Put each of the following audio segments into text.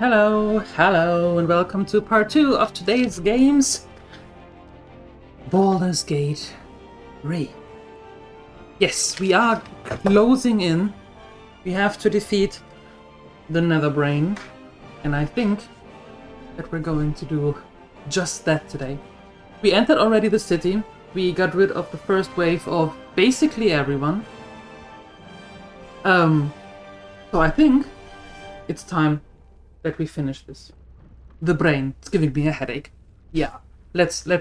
Hello, and welcome to part 2 of today's games. Baldur's Gate Re. Yes, we are closing in. We have to defeat the Netherbrain, and I think that we're going to do just that today. We entered already the city. We got rid of the first wave of basically everyone. So I think it's time that we finish this. The brain, it's giving me a headache. Yeah, let's. Hi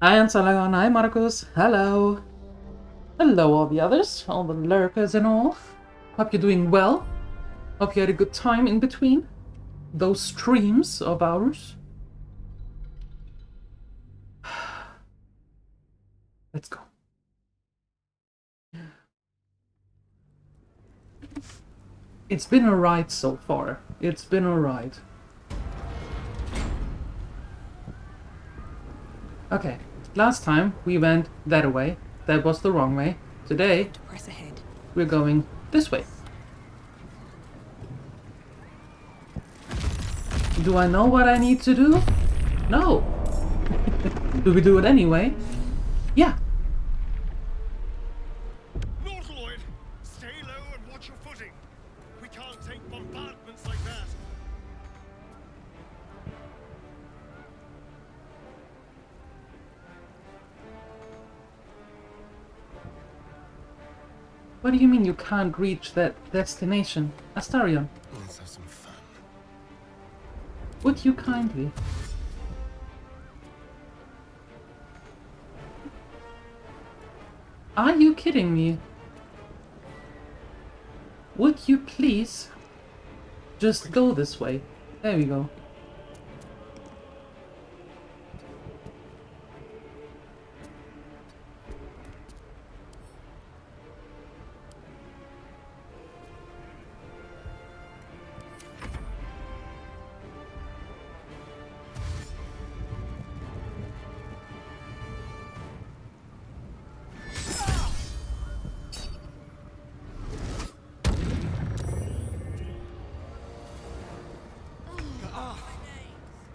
Ansalagon, hi Marcus, hello. Hello all the others, all the lurkers and all. Hope you're doing well. Hope you had a good time in between those streams of ours. Let's go. It's been a ride so far. It's been a ride. Okay, last time we went that way. That was the wrong way. Today, press ahead. We're going this way. Do I know what I need to do? No. Do we do it anyway? Yeah. DieLuette, stay low and watch your footing. We can't take bombardments like that. What do you mean you can't reach that destination? Astarion, Let's have some fun. would you kindly? Are you kidding me? Would you please just go this way? There we go.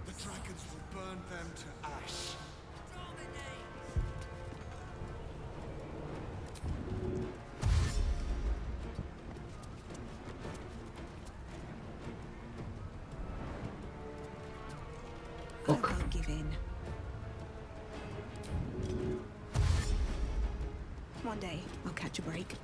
The dragons will burn them to ash. I won't give in. One day, I'll catch a break.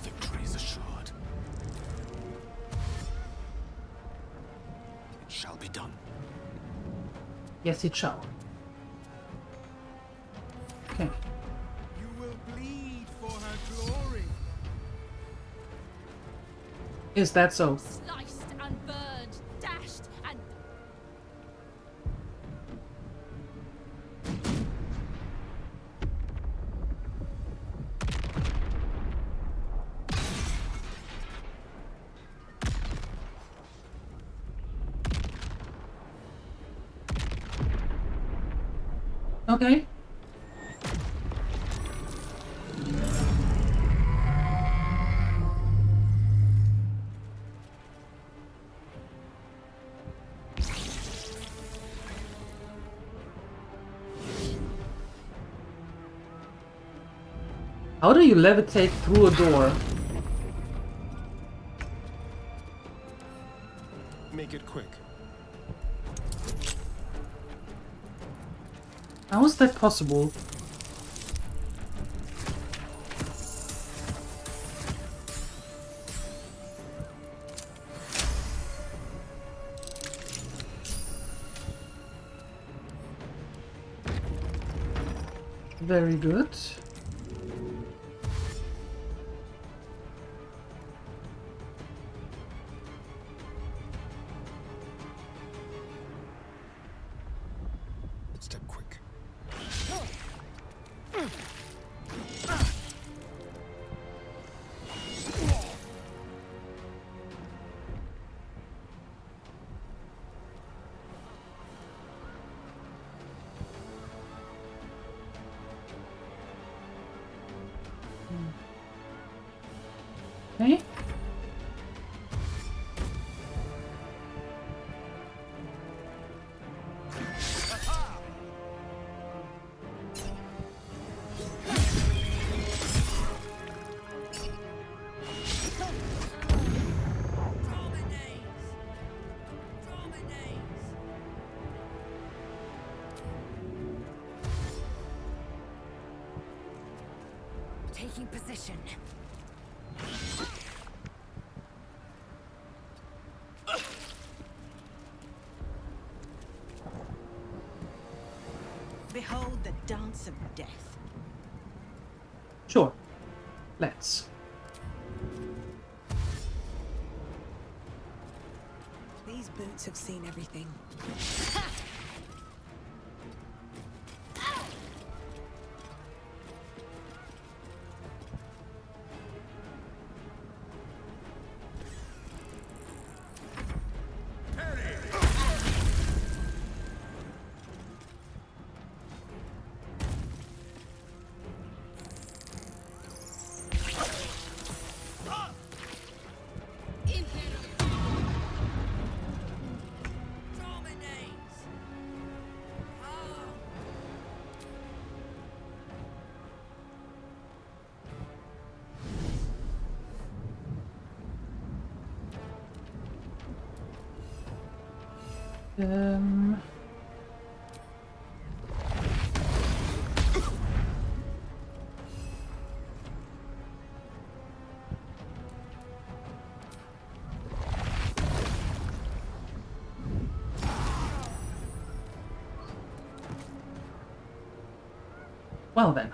Victory is assured. It shall be done. Yes, it shall. Okay. You will bleed for her glory. Is that so? Sliced and burned, dashed and... Okay. How do you levitate through a door? Make it quick. How is that possible? Very good. Okay. Taking position. Behold the dance of death. Sure. Let's. These boots have seen everything. Um. Well then.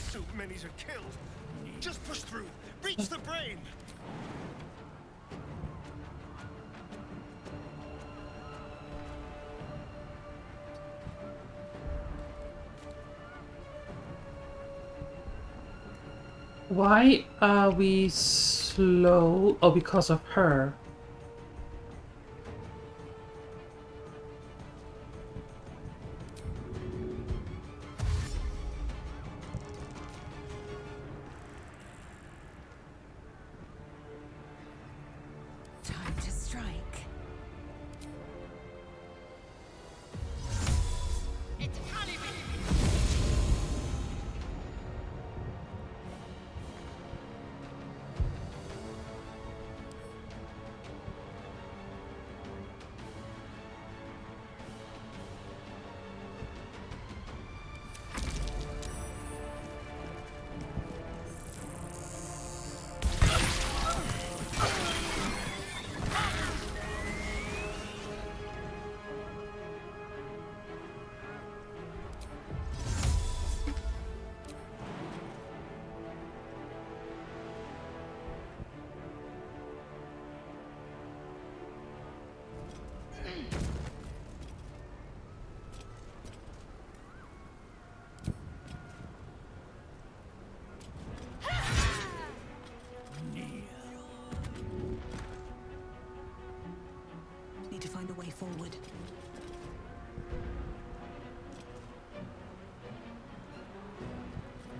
So many are killed. Just push through. Reach the brain. Why are we slow? Oh, because of her. Time to strike. It's Need to find a way forward.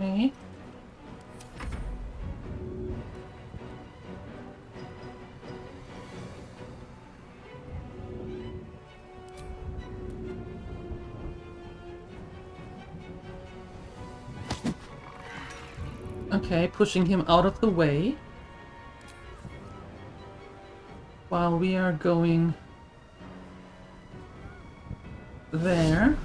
Okay. Okay, pushing him out of the way. While we are going there.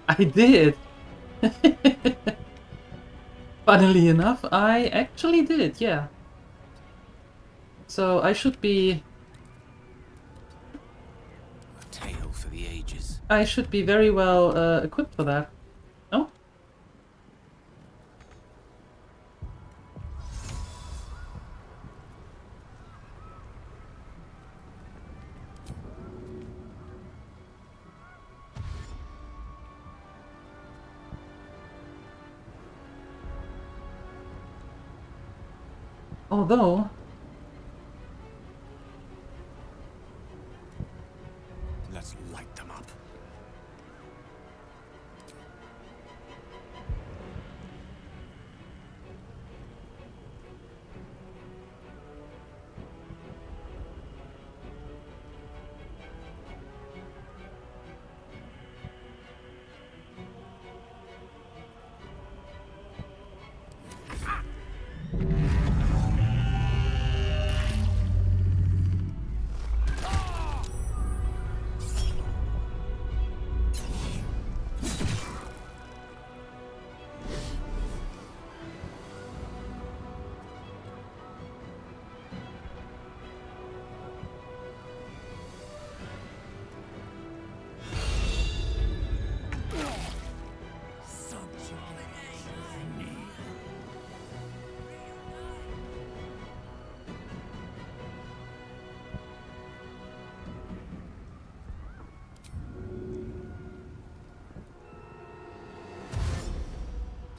I did. Funnily enough, I actually did, yeah. So I should be A tale for the ages. very well equipped for that. No? Although Let's light them up.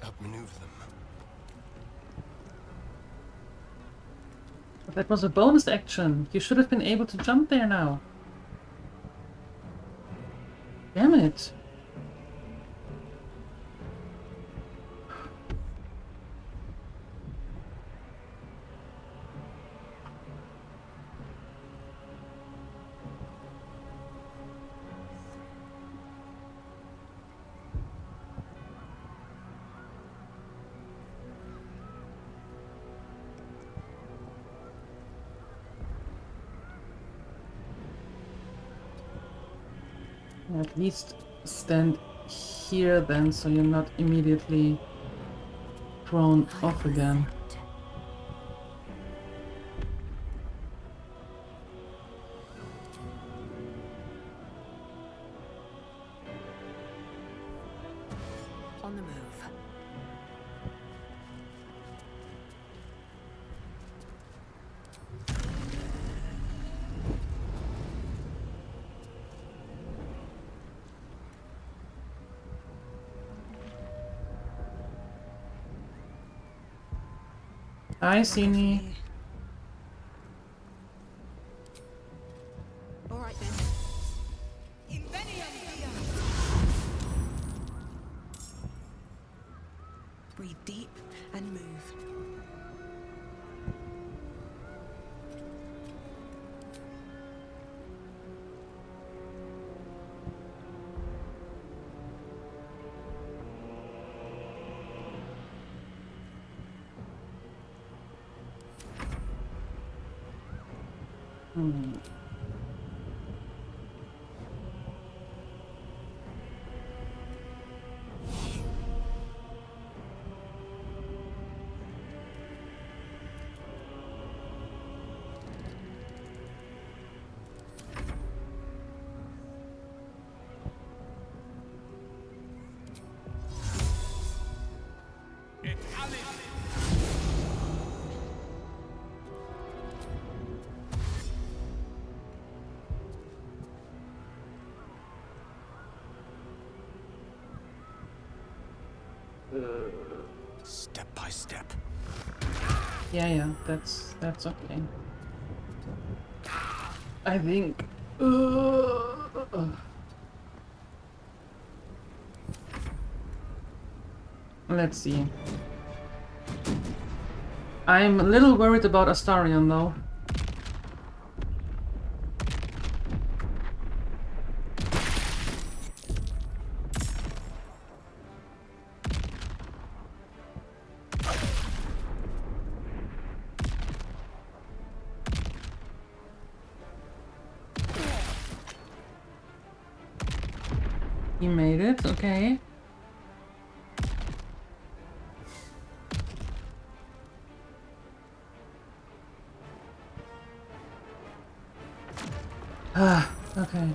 Outmaneuver them. that was a bonus action. You should have been able to jump there now. Damn it. At least stand here then, so you're not immediately thrown off again. On the move. Hi, Sini. All right then. Breathe deep and move. Step by step. Yeah, that's okay. I think. Let's see. I'm a little worried about Astarion though. He made it, okay. Ah, okay.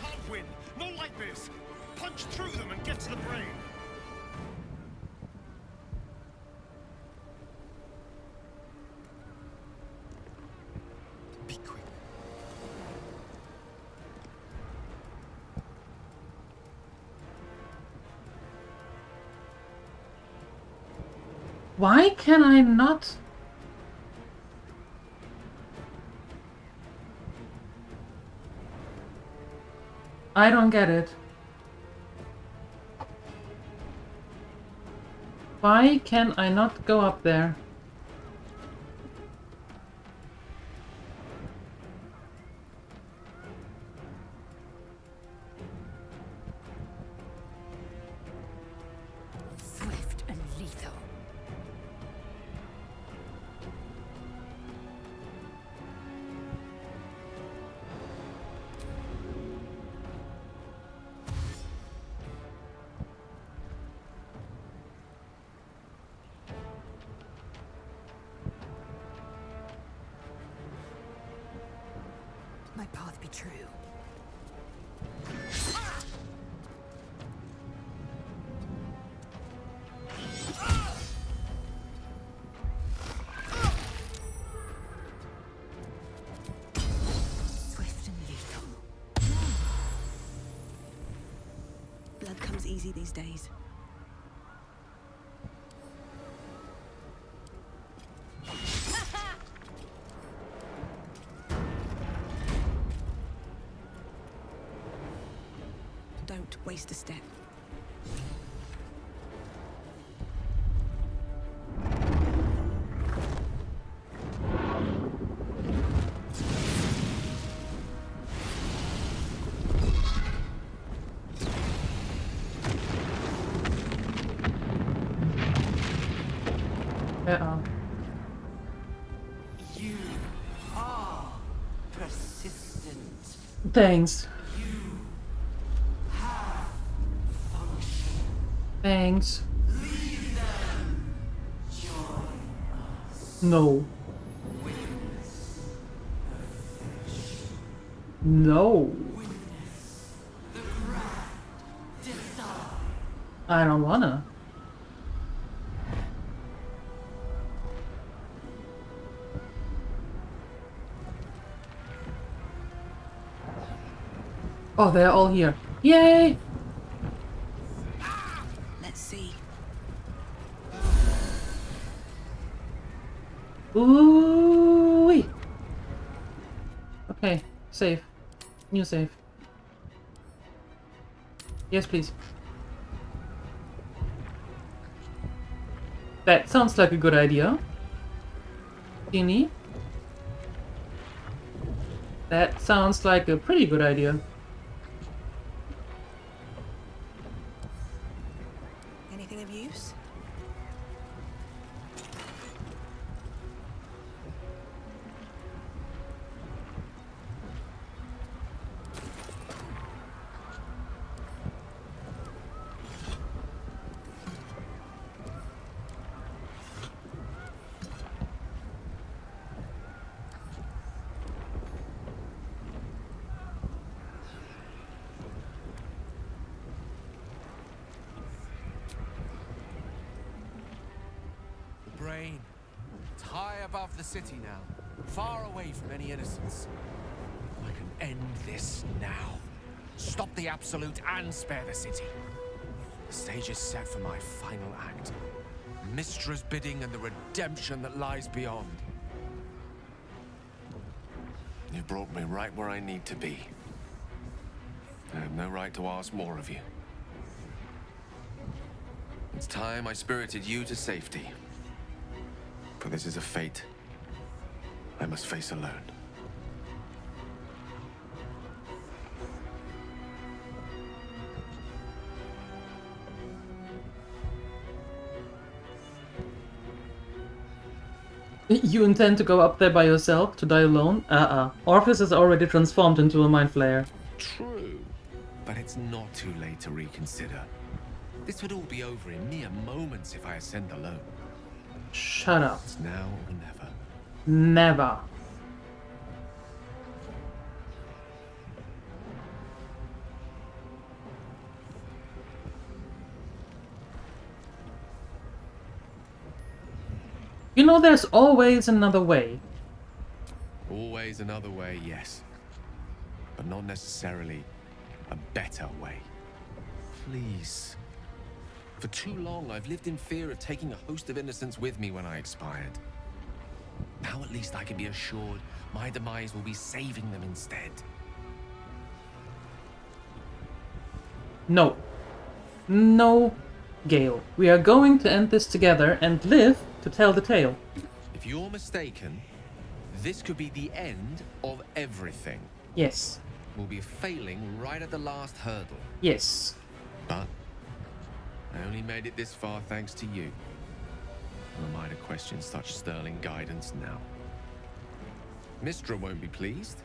Can't win. Not like this. Punch through them and get to the brain. Be quick. Why can I not? I don't get it. Why can I not go up there? Swift and lethal. My path be true. Swift and lethal. Blood comes easy these days. Don't waste a step. Uh-oh. You are persistent. Thanks. Function. Thanks. Leave them. Join No. witness No. witness the grand design. I don't wanna. Oh, they're all here. Yay! Let's see. Ooh. Okay, save. New save. Yes, please. That sounds like a good idea. Genie. That sounds like a pretty good idea. Anything of use? The brain. It's high above the city now, far away from any innocence. I can end this now. Stop the absolute and spare the city. The stage is set for my final act. Mistra's bidding and the redemption that lies beyond. You brought me right where I need to be. I have no right to ask more of you. It's time I spirited you to safety. For this is a fate I must face alone. You intend to go up there by yourself to die alone? Orpheus is already transformed into a mind flayer. True, but it's not too late to reconsider. This would all be over in mere moments if I ascend alone. Shut up. It's now or never. Never. You know, there's always another way. Always another way, yes. But not necessarily a better way. Please. For too long, I've lived in fear of taking a host of innocents with me when I expired. Now at least I can be assured my demise will be saving them instead. No. No, Gale. We are going to end this together and live to tell the tale. If you're mistaken, this could be the end of everything. Yes. We'll be failing right at the last hurdle. Yes. But I only made it this far thanks to you. Who am I to question such sterling guidance now? Mistra won't be pleased.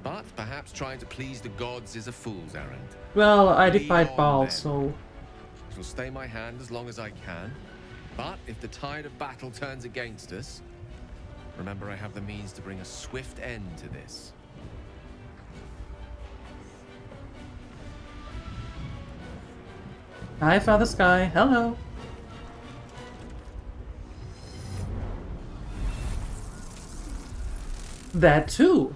But perhaps trying to please the gods is a fool's errand. Well, I Lead defied on, Baal, then. so... It will stay my hand as long as I can. But if the tide of battle turns against us, remember I have the means to bring a swift end to this. Hi, Father Sky. Hello. That too.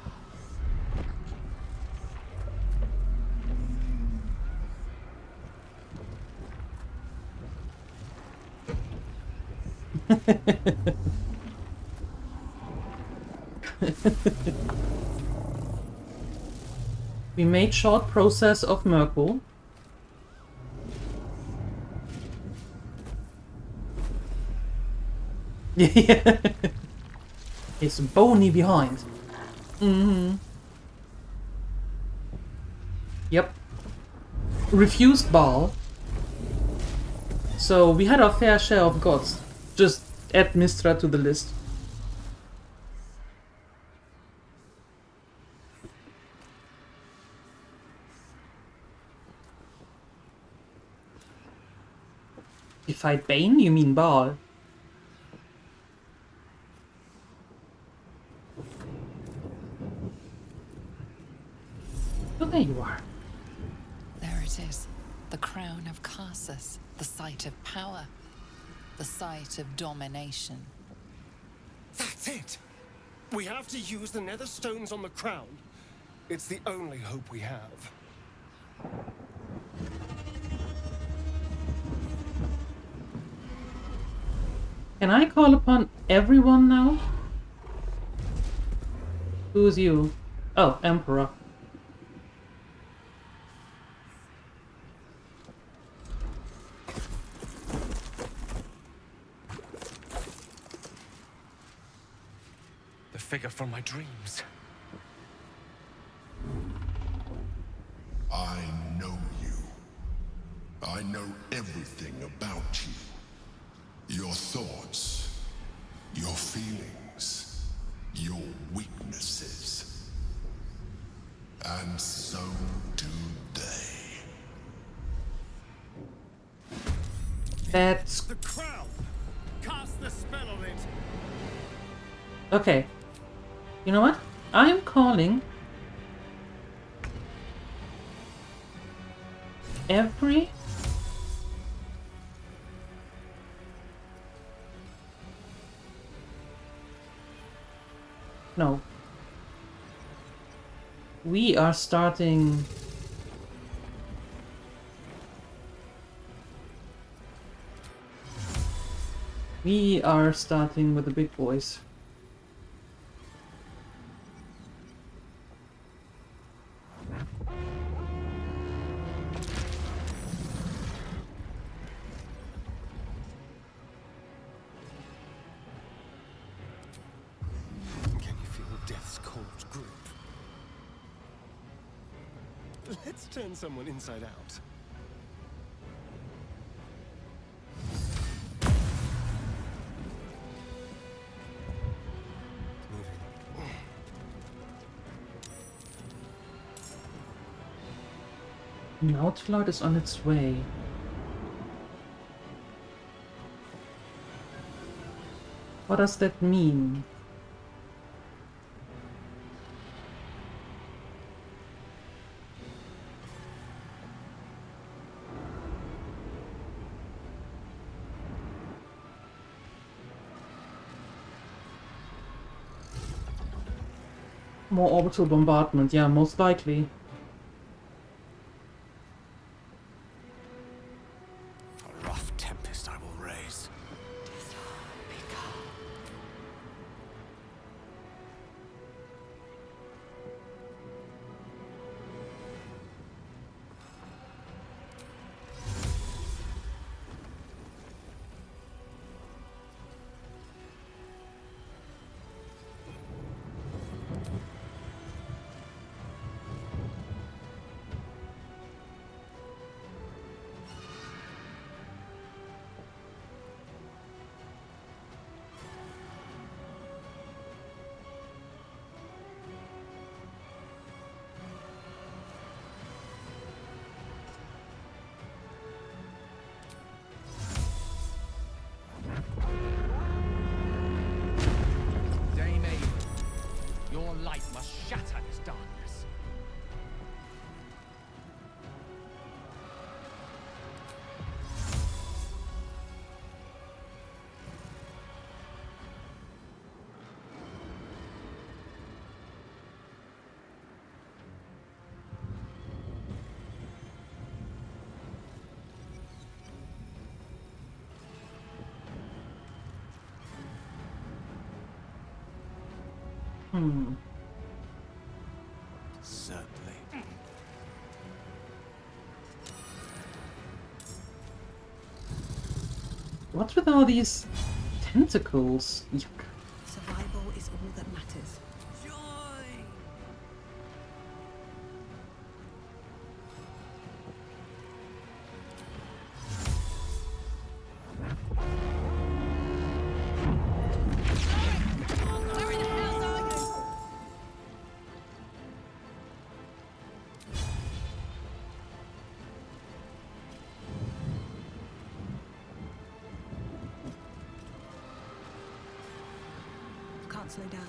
We made short process of Merkel. Yeah. It's bony behind. Yep. Refused Baal. So we had our fair share of gods. Just add Mistra to the list. Defied Bane? You mean Baal? Oh, there you are. There it is. The crown of Carsus. The site of power. The site of domination. That's it! We have to use the nether stones on the crown. It's the only hope we have. Can I call upon everyone now? Who's you? Oh, Emperor. The figure from my dreams. I know you. I know everything about you. Your thoughts, your feelings, your weaknesses. And so do they. That's... The crown! Cast the spell on it! Okay. You know what? I am calling every... No. We are starting... We are starting with the big boys. Can you feel death's cold grip? Let's turn someone inside out. An outflow is on its way. What does that mean? More orbital bombardment, yeah, most likely. A rough tempest I will raise. Your light must shatter this darkness. Certainly. What's with all these tentacles? Yuck. Survival is all that matters. Can't slow down.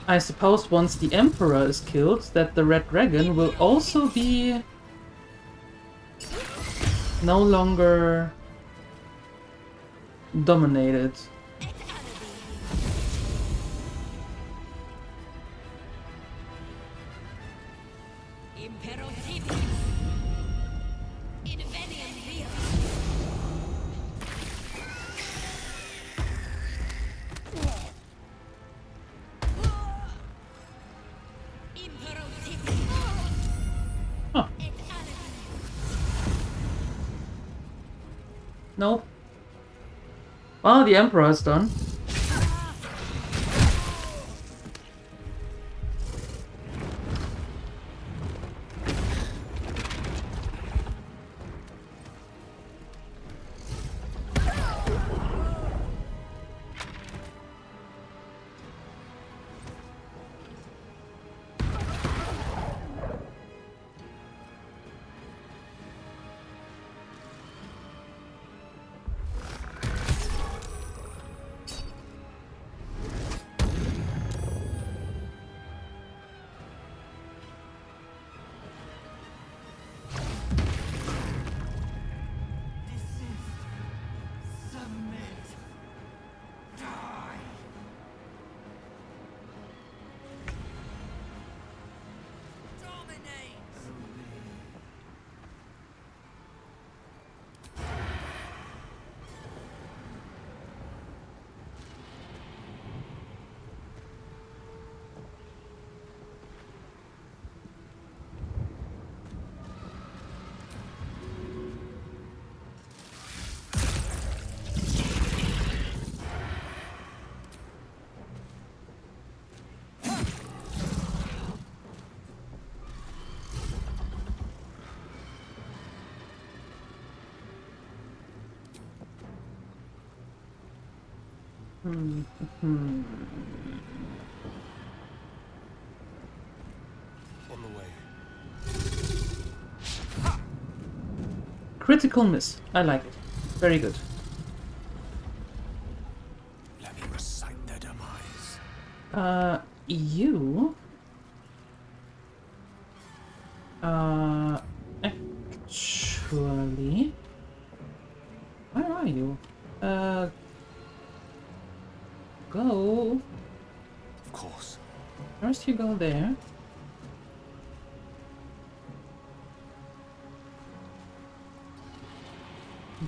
I suppose once the Emperor is killed, that the Red Dragon will also be no longer dominated. Huh. Nope. Well, the Emperor is done. On the way. Critical miss. I like it. Very good. Let me recite their demise. You... Actually... Where are you? Go... Of course. First you go there.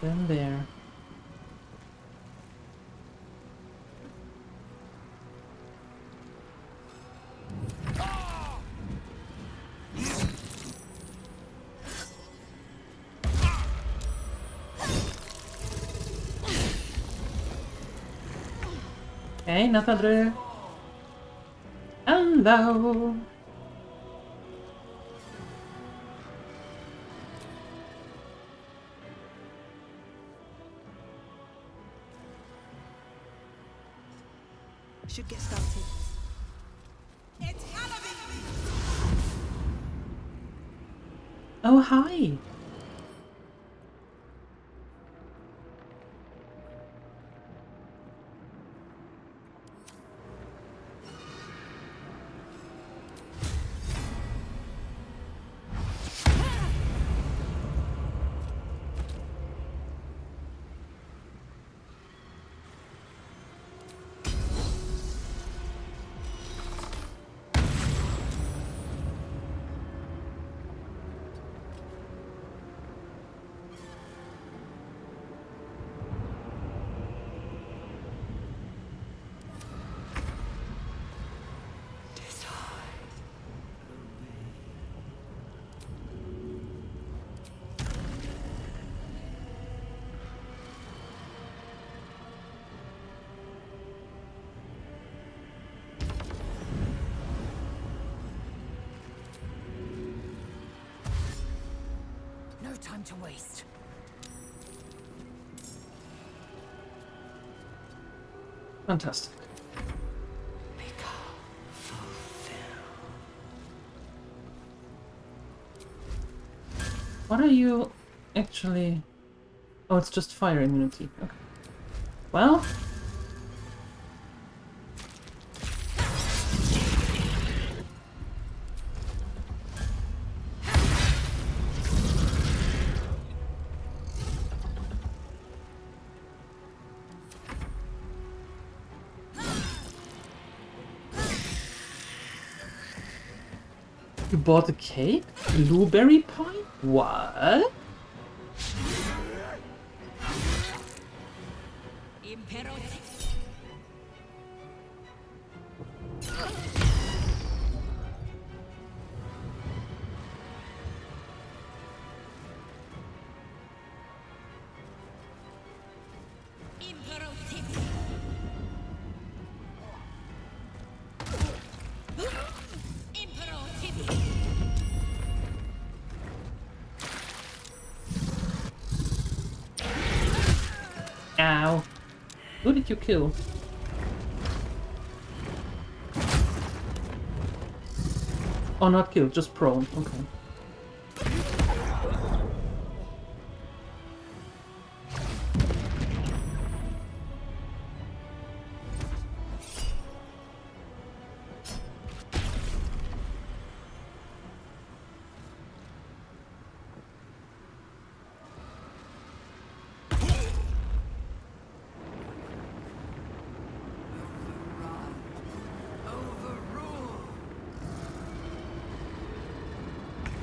Then there. Okay, Natadru. Hello. Should get started. Oh, hi. No time to waste. Fantastic. What are you actually... Oh, it's just fire immunity. Okay. Well... You bought a cake? Blueberry pie? What? Ow. Who did you kill? Oh, not killed, just prone. Okay.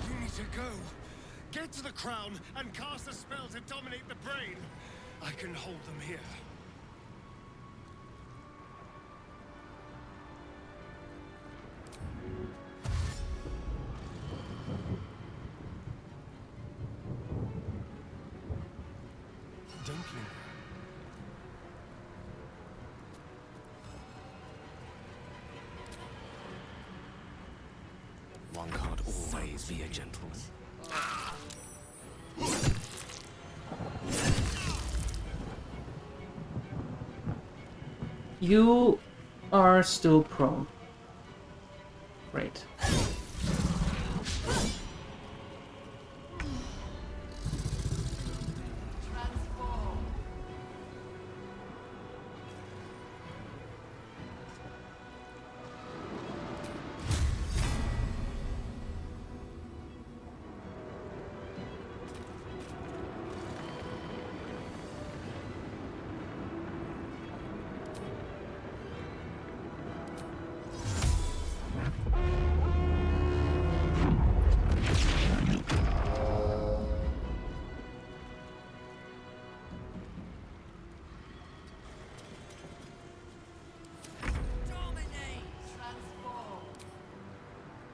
You need to go. Get to the crown and cast a spell to dominate the brain. I can hold them here. Don't linger. One can't always be a gentleman. You are still prone. Great.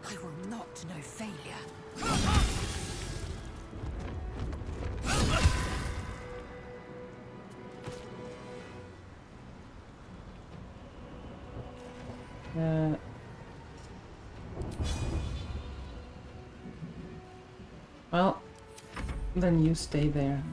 I will not know failure. Well, then you stay there.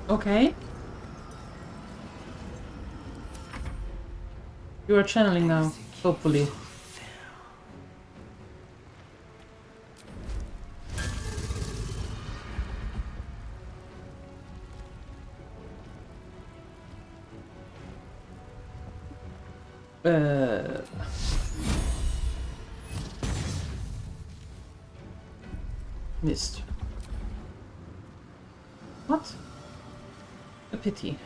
Okay. You are channeling now, hopefully. Missed. What? A pity.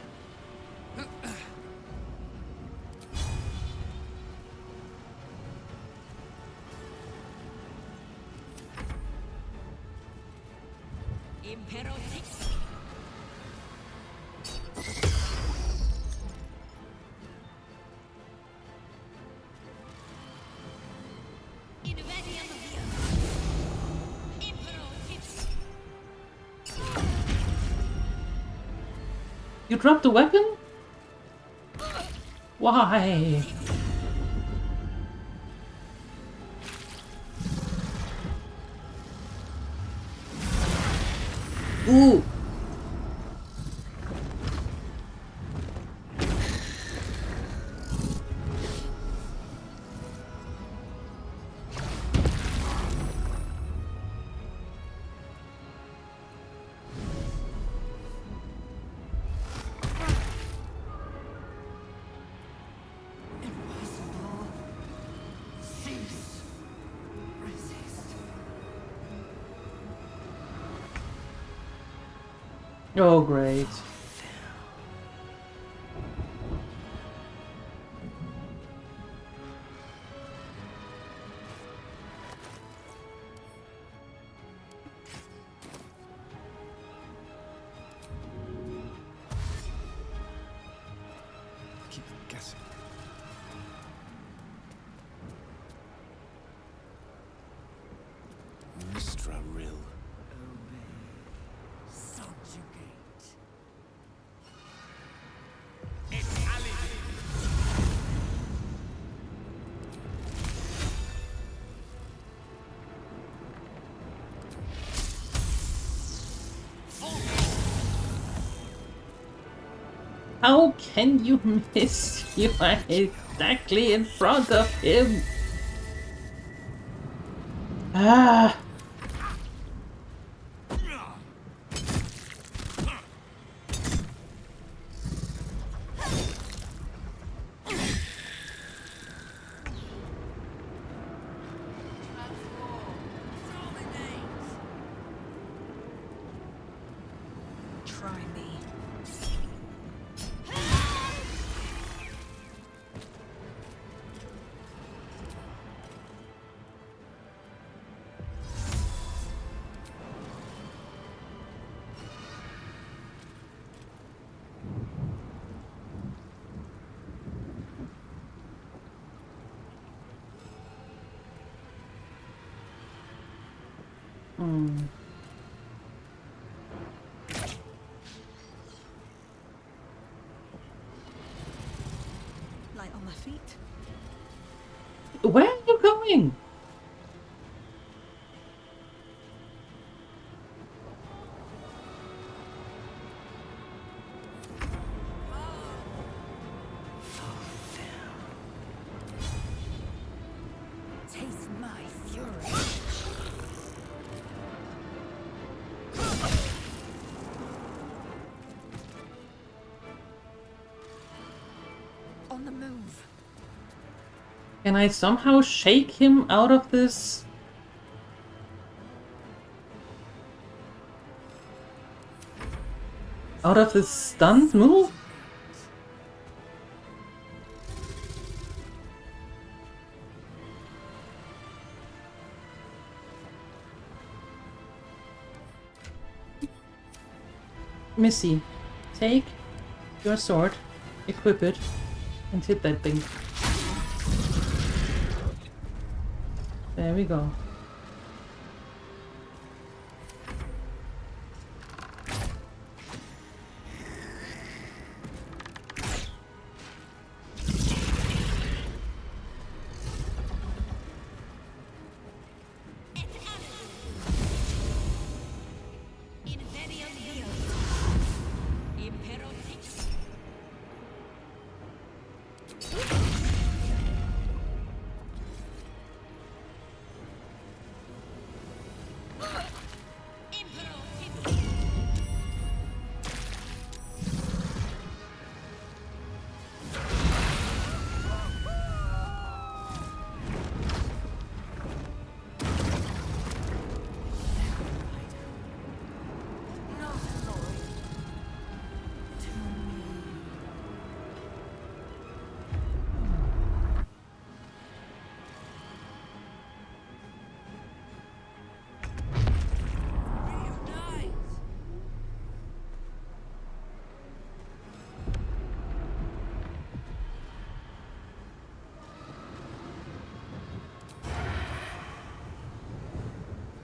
You dropped the weapon? Why? Ooh! Impossible. Cease. Resist. Oh, great. Keep them guessing. Mistra Rill. Subjugate. How can you miss? You are exactly in front of him. Ah. Try me. Light on my feet. Where are you going? Taste my fury. On the move. Can I somehow shake him out of this? Out of this stunt move? Missy, take your sword, equip it, and hit that thing. There we go.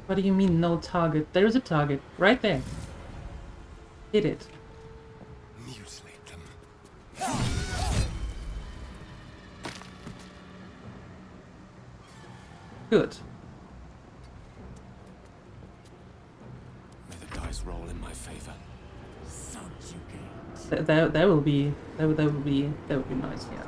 What do you mean, no target? There's a target, right there. Hit it. Mutilate them. Good. May the dice roll in my favor. favor. Subjugate. That will be nice. Yeah.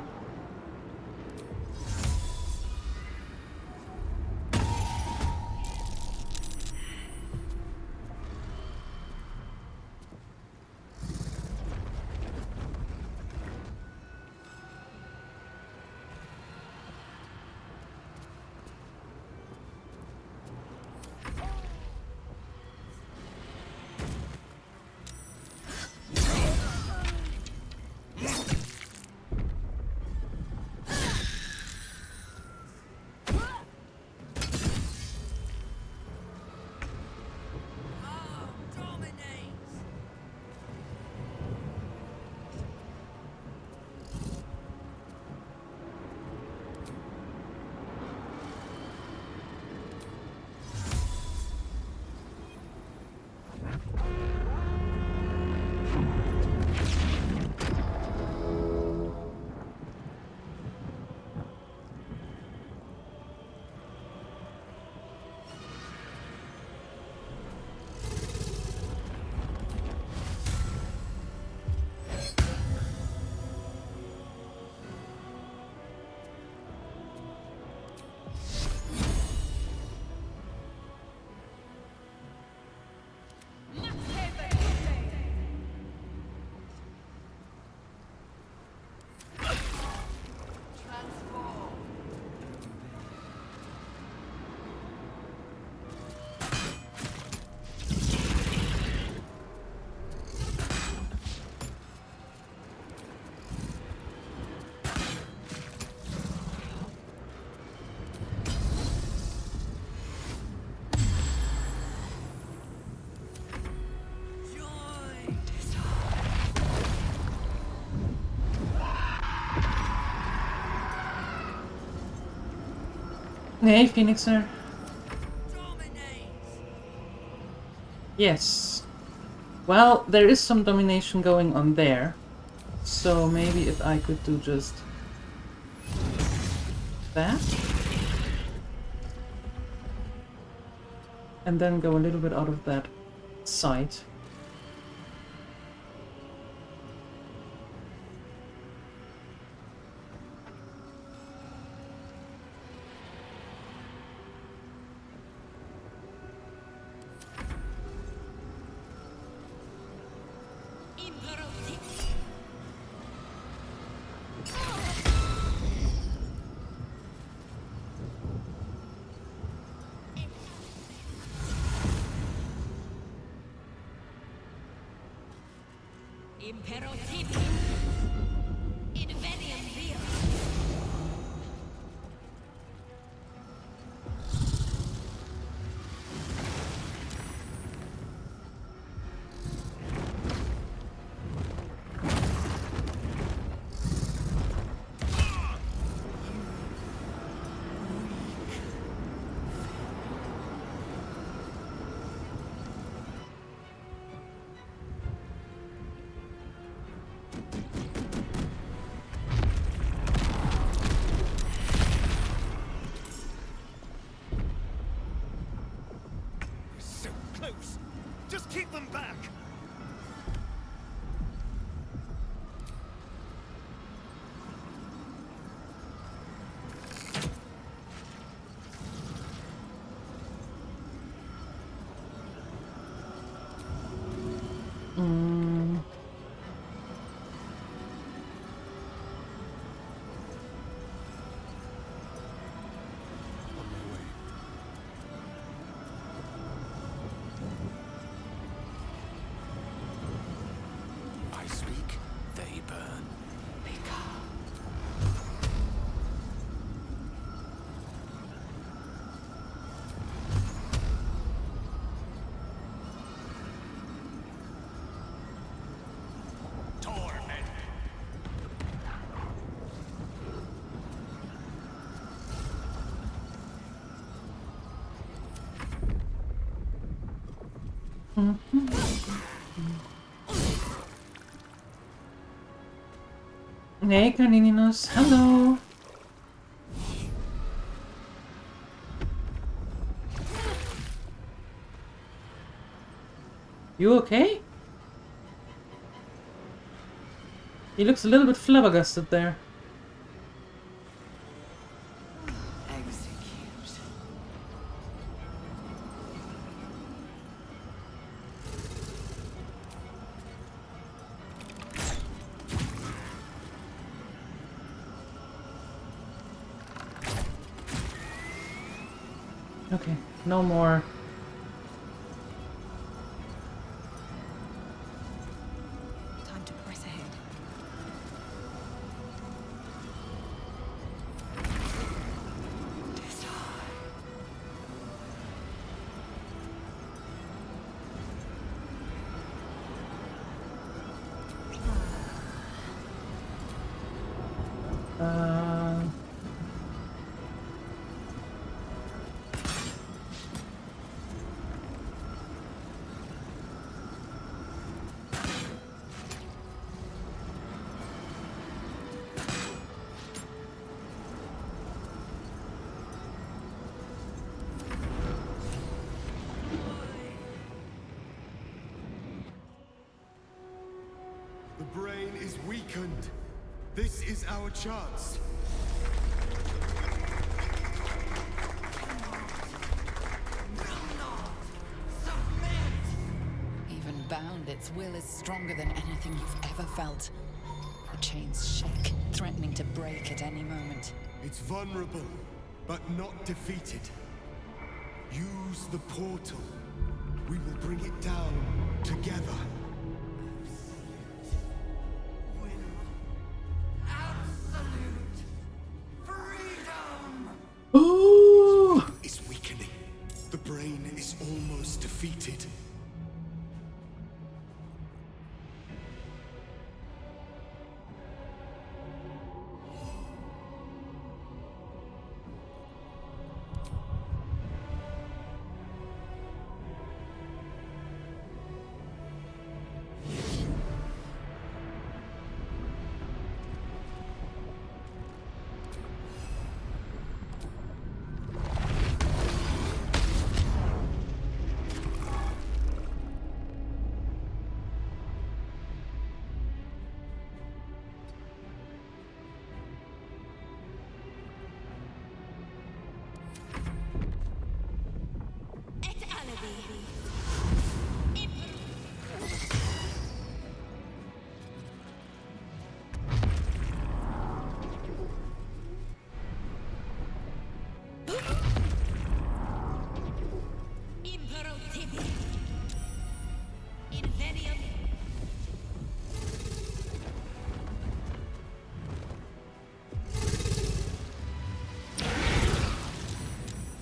Hey, Phoenixer. Yes. Well, there is some domination going on there. So maybe if I could do just that. And then go a little bit out of that sight. Just keep them back! I speak, they burn. Torment. Hey, Canininos. Hello. You okay? He looks a little bit flabbergasted there. Execute. Okay, no more. Time to press ahead. Uh, The brain is weakened. This is our chance. Even bound, its will is stronger than anything you've ever felt. The chains shake, threatening to break at any moment. It's vulnerable, but not defeated. Use the portal. We will bring it down together. Absolute freedom! ooh! Is weakening. The brain is almost defeated.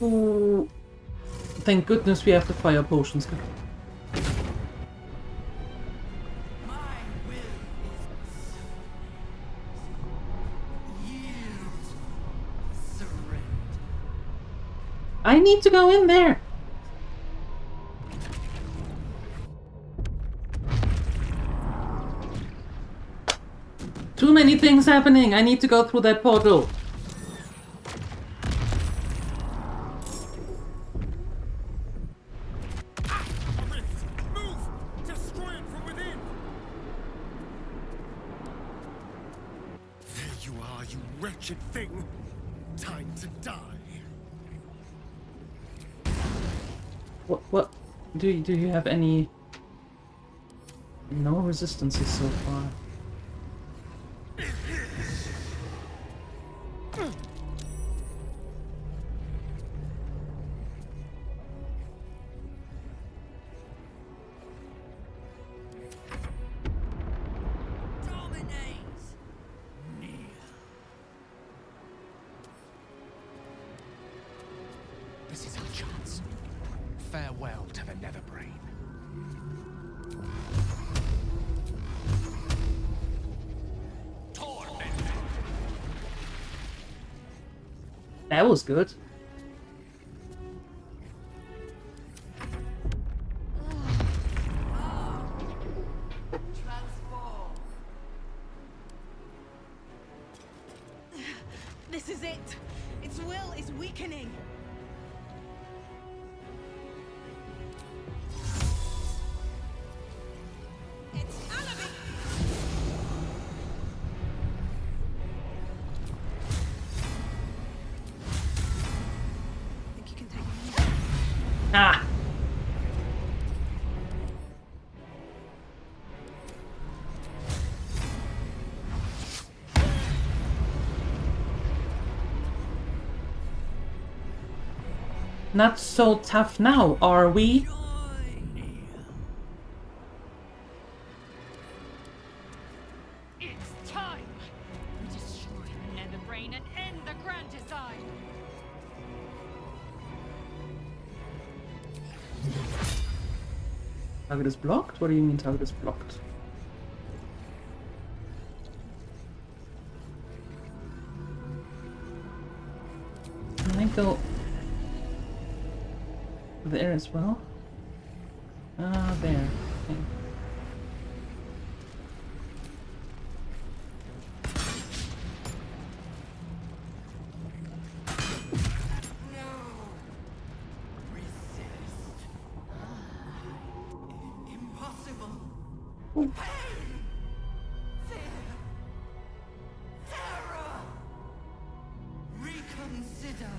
Ooh. Thank goodness we have the fire potions. My will is yield, surrender. I need to go in there. Too many things happening. I need to go through that portal. Wretched thing. Time to die. What? Do you have any? No resistances so far. This is our chance. Farewell to the Nether Brain. That was good. Transform. This is it. Its will is weakening. It's alibi. Ah! Not so tough now, are we? It's time! We destroy the nether brain and end the grand design! Target is blocked? What do you mean target is blocked? Can I go there as well? Ah, there. Okay. Impossible. Pain. Fear. Terror. Reconsider.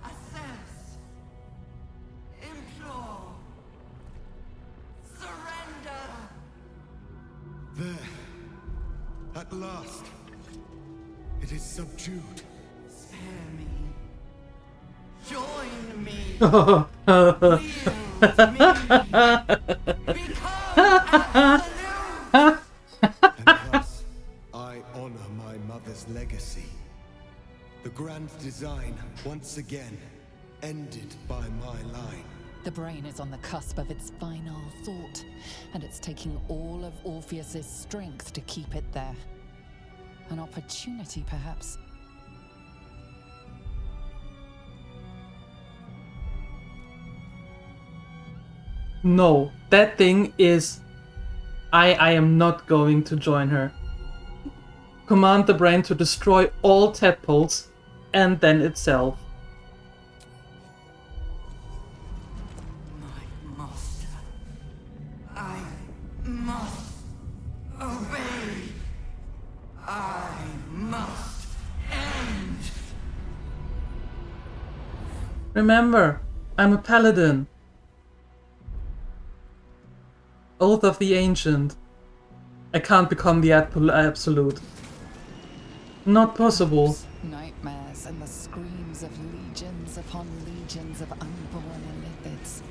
Assess. Implore. Surrender. There. At last. It is subdued. Spare me. Join me. Wield me. Become absolute. And thus, I honor my mother's legacy. The grand design, once again, ended by my line. The brain is on the cusp of its final thought, and it's taking all of Orpheus's strength to keep it there. An opportunity, perhaps. No, that thing is... I am not going to join her. Command the brain to destroy all tadpoles, and then itself. My master. I must obey. I must end. Remember, I'm a paladin. Oath of the Ancient. I can't become the absolute. Not possible. Nightmares and the screams of legions upon legions of unborn Illithids.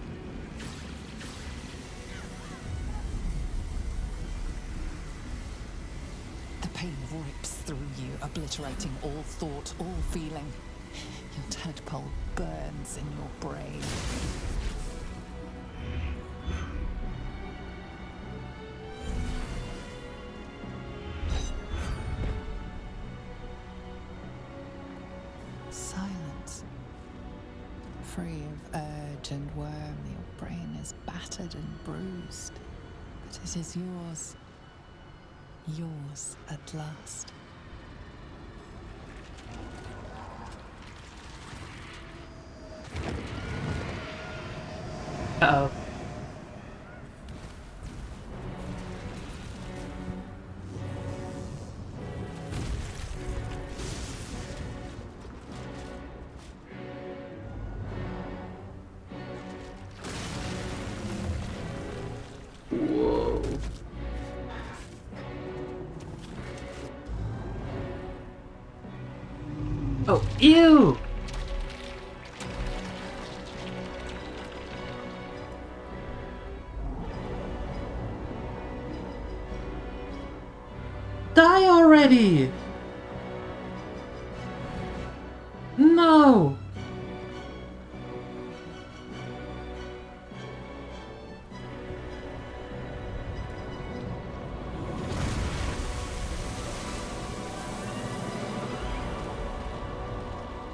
The pain rips through you, obliterating all thought, all feeling. Your tadpole burns in your brain. Silence. Free of urge and worm, your brain is battered and bruised. But it is yours. Yours at last. Uh-oh. Whoa. Oh, ew! Die already! No!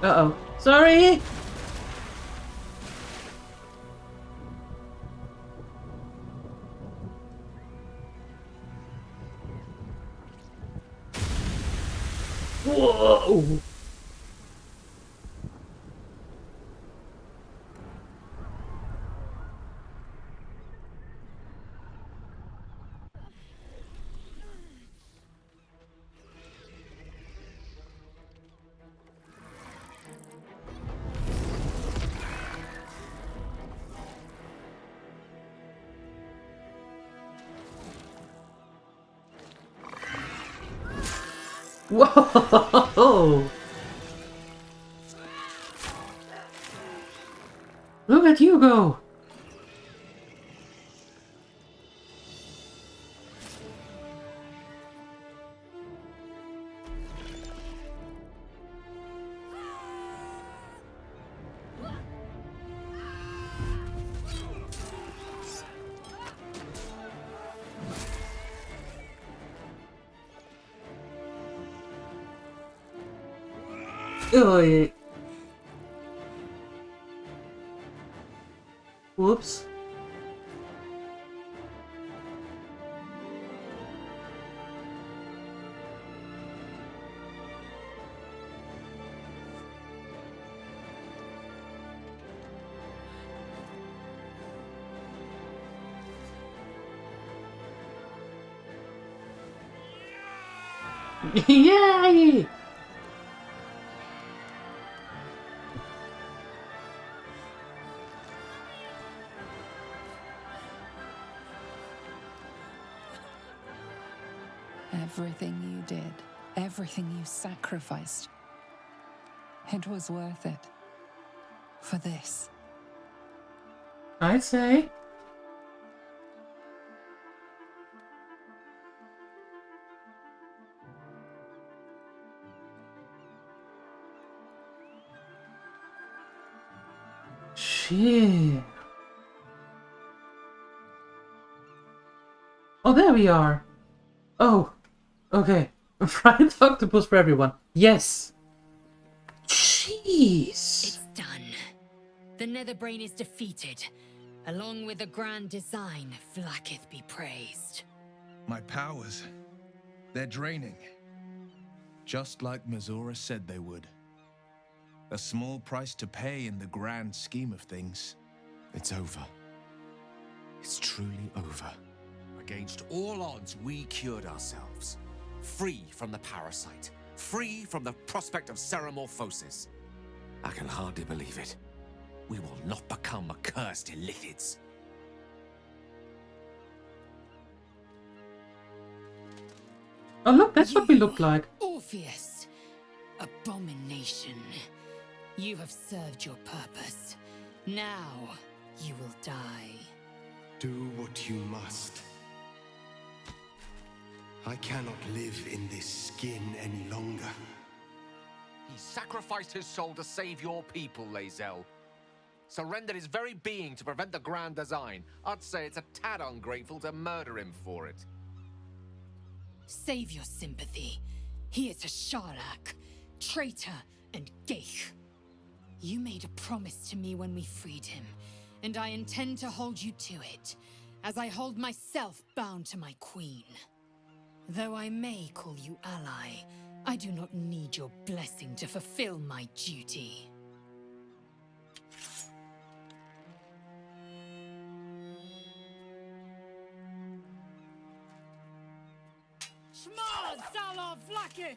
Uh-oh. Sorry! Whoa! Whoa! Look at you go! Oy. Whoops. Yay! Everything you did, everything you sacrificed, it was worth it. For this. I'd say. Shit. Oh, there we are. Oh, okay. Fried octopus for everyone. Yes. Jeez. It's done. The Netherbrain is defeated. Along with the grand design, Vlaakith be praised. My powers, they're draining. Just like Mazora said they would. A small price to pay in the grand scheme of things. It's over. It's truly over. Against all odds, we cured ourselves. Free from the parasite. Free from the prospect of ceremorphosis. I can hardly believe it. We will not become accursed illithids. Oh look, that's what we look like. Orpheus, abomination. You have served your purpose. Now you will die. Do what you must. I cannot live in this skin any longer. He sacrificed his soul to save your people, Lae'zel. Surrendered his very being to prevent the grand design. I'd say it's a tad ungrateful to murder him for it. Save your sympathy. He is a Sharlak, traitor and geich. You made a promise to me when we freed him, and I intend to hold you to it, as I hold myself bound to my queen. Though I may call you ally, I do not need your blessing to fulfill my duty. Shmar Zalor Vlaakith!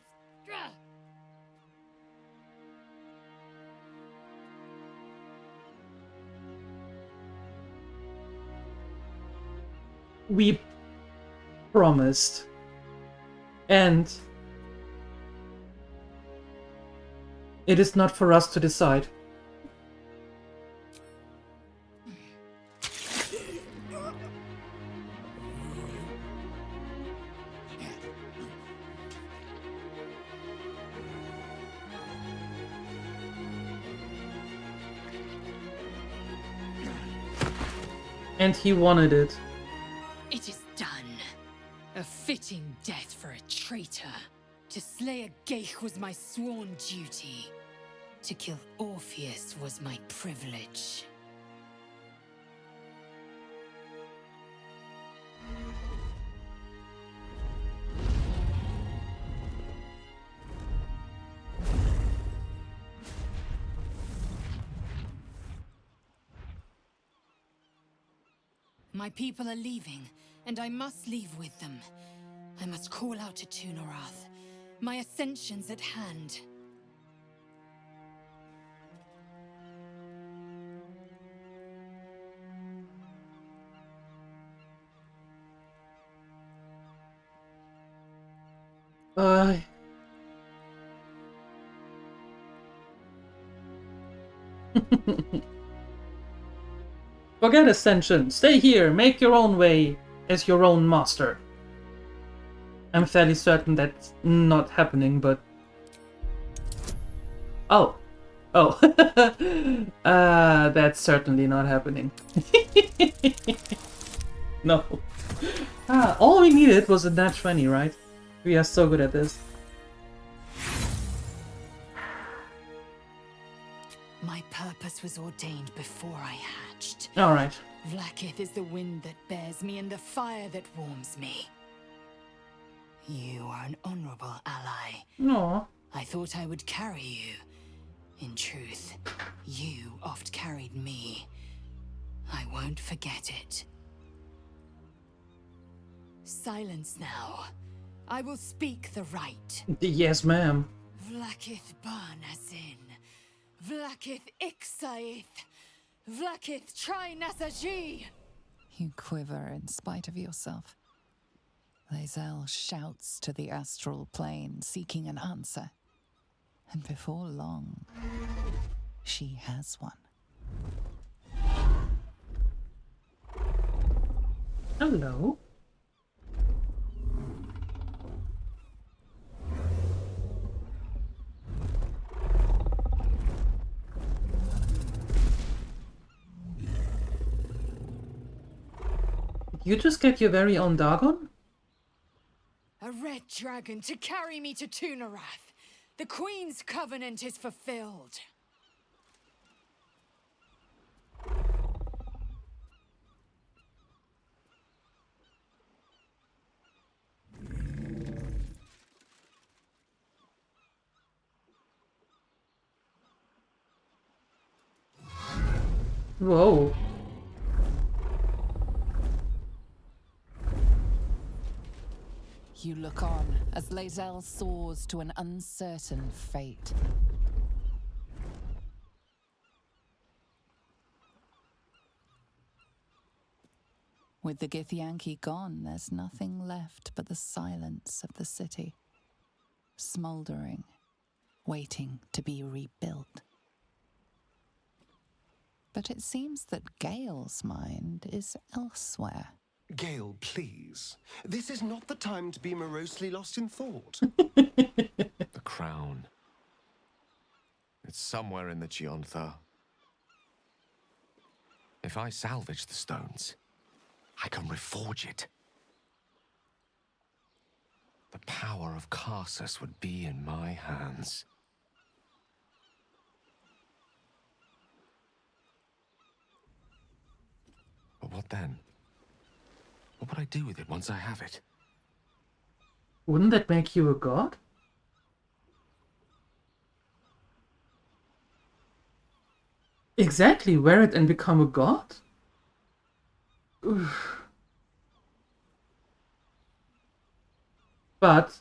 We promised. And it is not for us to decide. And he wanted it. It is done. A fitting death for a traitor. To slay a geich was my sworn duty. To kill Orpheus was my privilege. My people are leaving, and I must leave with them. I must call out to Tunorath. My ascension's at hand. Forget ascension. Stay here. Make your own way as your own master. I'm fairly certain that's not happening, but... Oh. Oh. That's certainly not happening. No. All we needed was a nat 20, right? We are so good at this. My purpose was ordained before I hatched. Alright. Vlaakith is the wind that bears me and the fire that warms me. You are an honorable ally. No. I thought I would carry you. In truth, you oft carried me. I won't forget it. Silence now. I will speak the right. Yes, ma'am. Vlaakith Barnazin. Vlaakith Ixaith. Vlaakith Trinasaji. You quiver in spite of yourself. Lae'zel shouts to the astral plane, seeking an answer. And before long, she has one. Hello. You just get your very own Dagon? A red dragon to carry me to Tunarath. The Queen's covenant is fulfilled. Whoa. You look on as Lae'zel soars to an uncertain fate. With the Githyanki gone, there's nothing left but the silence of the city, smoldering, waiting to be rebuilt. But it seems that Gale's mind is elsewhere. Gale, please. This is not the time to be morosely lost in thought. The crown. It's somewhere in the Giontha. If I salvage the stones, I can reforge it. The power of Karsus would be in my hands. But what then? What would I do with it once I have it? Wouldn't that make you a god? Exactly, wear it and become a god? Oof. But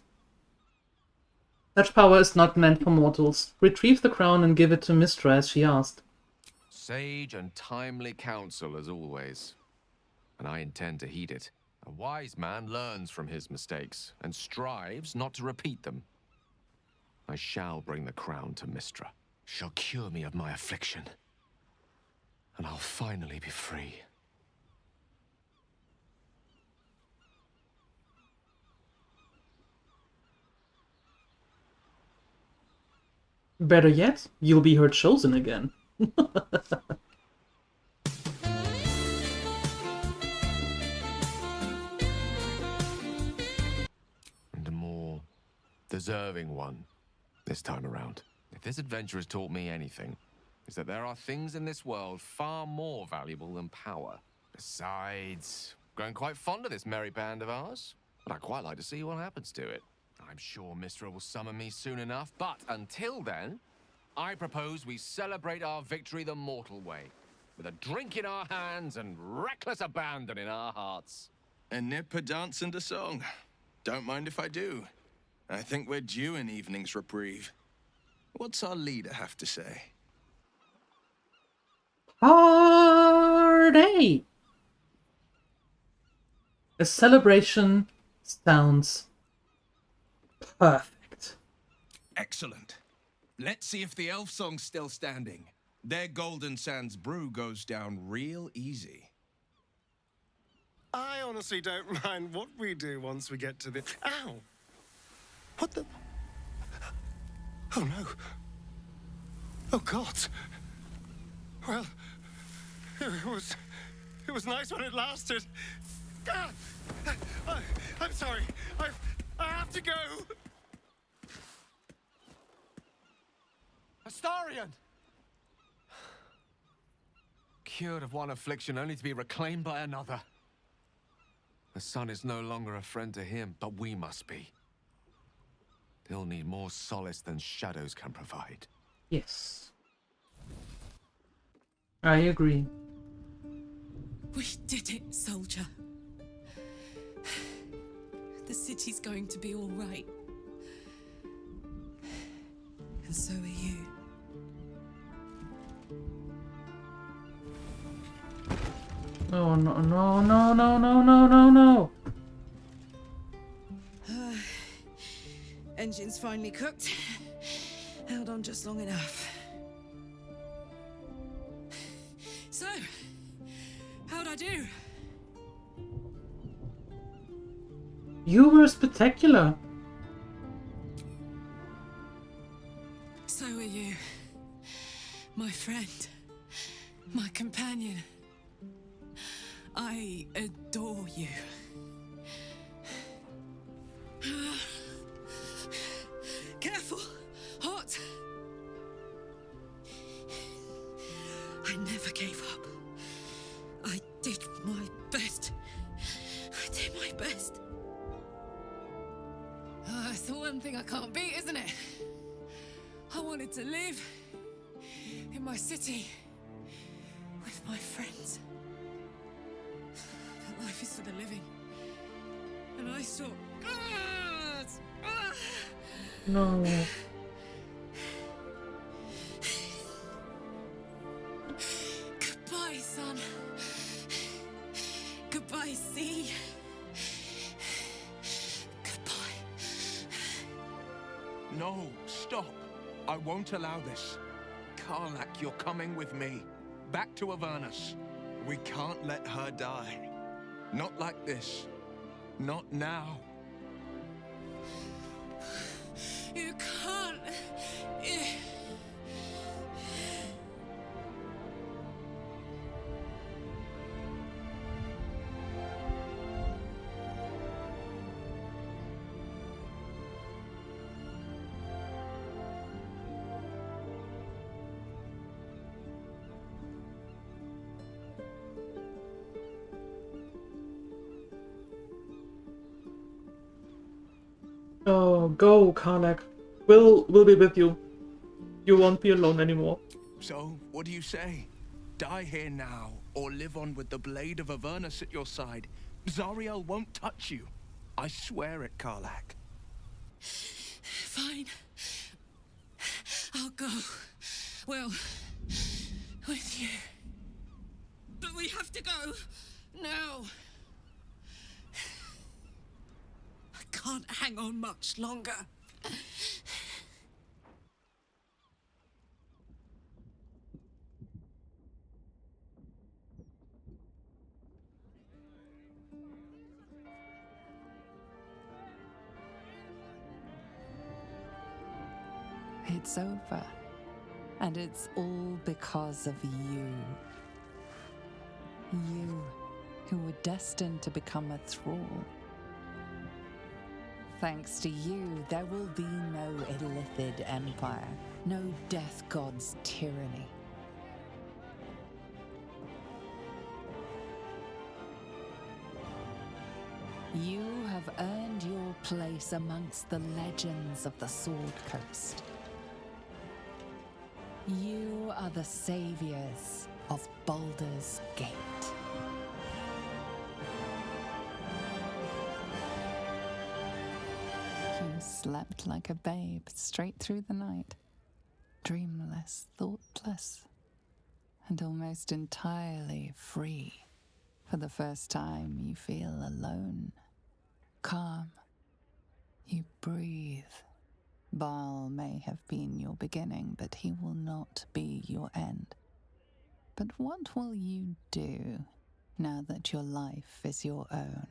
such power is not meant for mortals. Retrieve the crown and give it to Mystra as she asked. Sage and timely counsel as always. And I intend to heed it. A wise man learns from his mistakes and strives not to repeat them. I shall bring the crown to Mystra. She'll cure me of my affliction. And I'll finally be free. Better yet, you'll be her chosen again. And a more deserving one this time around. If this adventure has taught me anything, is that there are things in this world far more valuable than power. Besides, grown quite fond of this merry band of ours, and I'd quite like to see what happens to it. I'm sure Mystra will summon me soon enough, but until then, I propose we celebrate our victory the mortal way, with a drink in our hands and reckless abandon in our hearts. A nip, a dance, and a song. Don't mind if I do. I think we're due an evening's reprieve. What's our leader have to say? Party! A celebration sounds perfect. Excellent. Let's see if the elf song's still standing. Their Golden Sands brew goes down real easy. I honestly don't mind what we do once we get to the... Ow! What the... Oh no. Oh God. Well, it was nice when it lasted. Ah! I'm sorry. I have to go. Astarion! Cured of one affliction only to be reclaimed by another. The sun is no longer a friend to him, but we must be. He'll need more solace than shadows can provide. Yes. I agree. We did it, soldier. The city's going to be all right. And so are you. Oh no, no, no, no, no, no, no, no. Engine's finally cooked. Held on just long enough. So, how'd I do? You were spectacular. So are you. My friend. My companion. I adore you. Careful! Hot! I never gave up. I did my best. I did my best. It's the one thing I can't beat, isn't it? I wanted to live in my city with my friends. But life is for the living. And I saw... No. Goodbye, sun. Goodbye, sea. Goodbye. No, stop. I won't allow this. Karlach, you're coming with me. Back to Avernus. We can't let her die. Not like this. Not now. You can't. Oh, go, Karlach. We'll be with you. You won't be alone anymore. So, what do you say? Die here now, or live on with the blade of Avernus at your side. Zariel won't touch you. I swear it, Karlach. Fine. I'll go. Well, with you. But we have to go. Now. I can't hang on much longer. It's over. And it's all because of you. You, who were destined to become a thrall. Thanks to you, there will be no Illithid empire, no death god's tyranny. You have earned your place amongst the legends of the Sword Coast. You are the saviors of Baldur's Gate. You slept like a babe straight through the night, dreamless, thoughtless, and almost entirely free. For the first time, you feel alone, calm. You breathe Baal may have been your beginning, but he will not be your end. But what will you do now that your life is your own?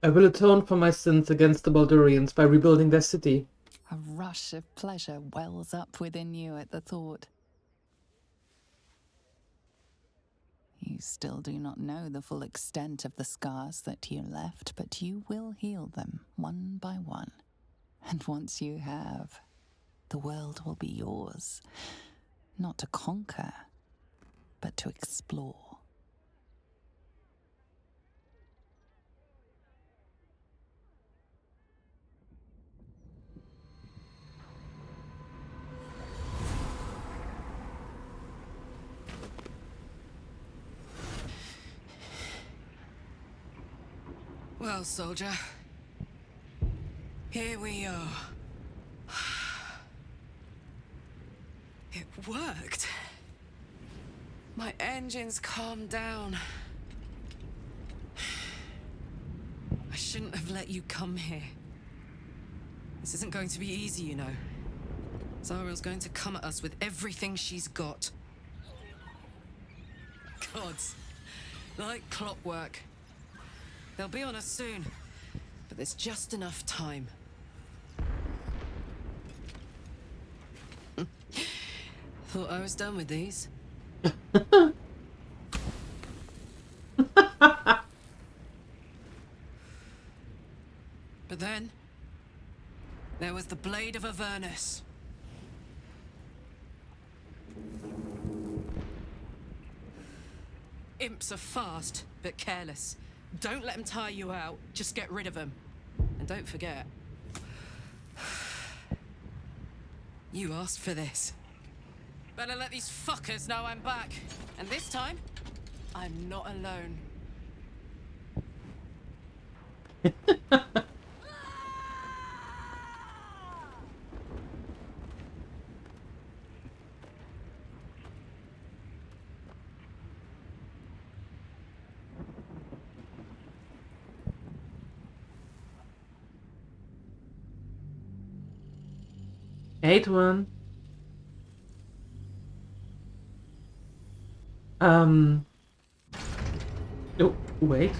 I will atone for my sins against the Baldurians by rebuilding their city. A rush of pleasure wells up within you at the thought. You still do not know the full extent of the scars that you left, but you will heal them one by one. And once you have, the world will be yours, not to conquer, but to explore. Well, soldier, here we are. It worked. My engines calmed down. I shouldn't have let you come here. This isn't going to be easy, you know. Zariel's going to come at us with everything she's got. Gods, like clockwork. They'll be on us soon, but there's just enough time. Thought I was done with these. But then, there was the Blade of Avernus. Imps are fast, but careless. Don't let them tire you out, just get rid of them. And don't forget, you asked for this. Better let these fuckers know I'm back. And this time, I'm not alone. Hate one. Oh, wait.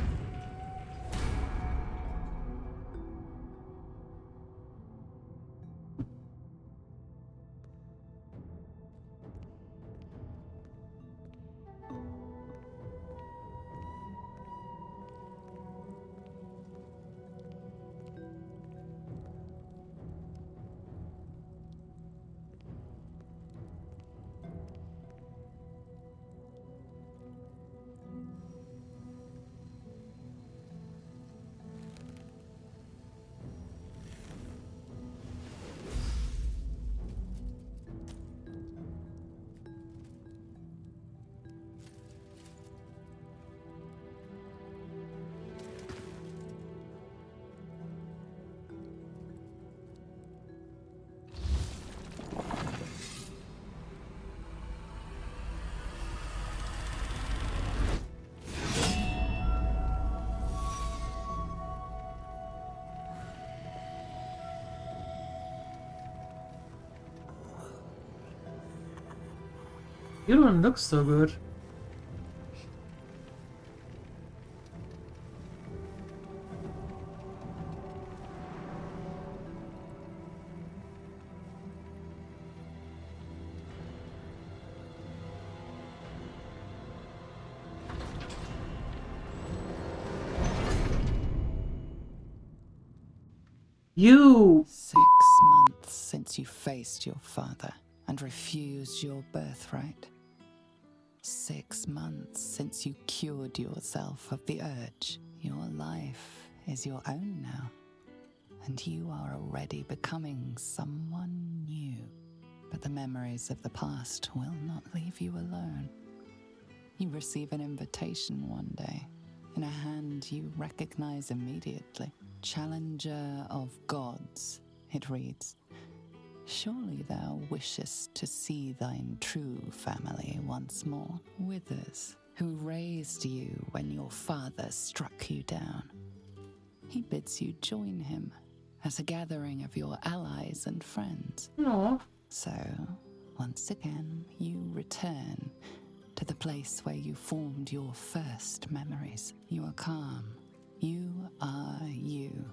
You don't look so good. You! 6 months since you faced your father and refused your birthright. 6 months since you cured yourself of the urge. Your life is your own now, and you are already becoming someone new. But the memories of the past will not leave you alone. You receive an invitation one day, in a hand you recognize immediately. Challenger of gods, it reads. Surely thou wishest to see thine true family once more. Withers, who raised you when your father struck you down. He bids you join him as a gathering of your allies and friends. No. So, once again, you return to the place where you formed your first memories. You are calm. You are you.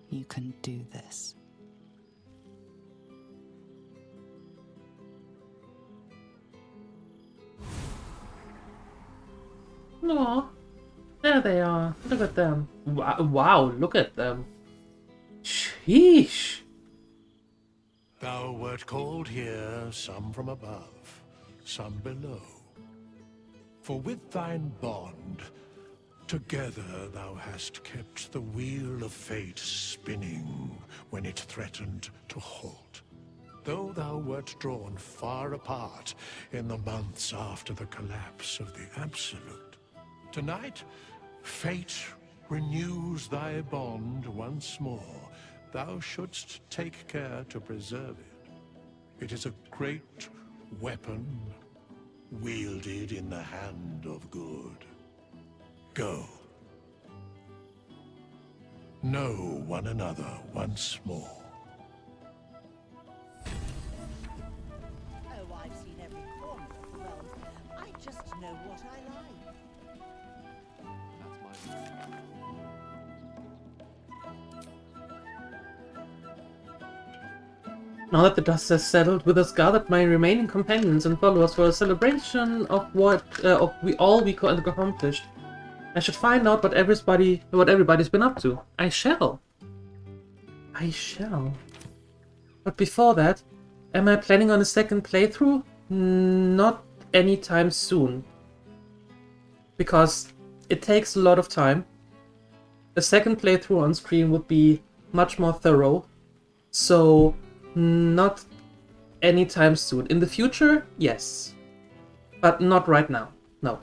You can do this. No. There they are. Look at them. Wow, look at them. Sheesh. Thou wert called here, some from above, some below. For with thine bond, together thou hast kept the wheel of fate spinning when it threatened to halt. Though thou wert drawn far apart in the months after the collapse of the Absolute, tonight, fate renews thy bond once more. Thou shouldst take care to preserve it. It is a great weapon, wielded in the hand of good. Go. Know one another once more. Oh, I've seen every corner of the realm. I just know what I like. Now that the dust has settled, Withers gathered my remaining companions and followers for a celebration of what we accomplished. I should find out what everybody's been up to. I shall. But before that, am I planning on a second playthrough? Not anytime soon. Because it takes a lot of time. A second playthrough on screen would be much more thorough. So, not anytime soon. In the future, yes. But not right now. No.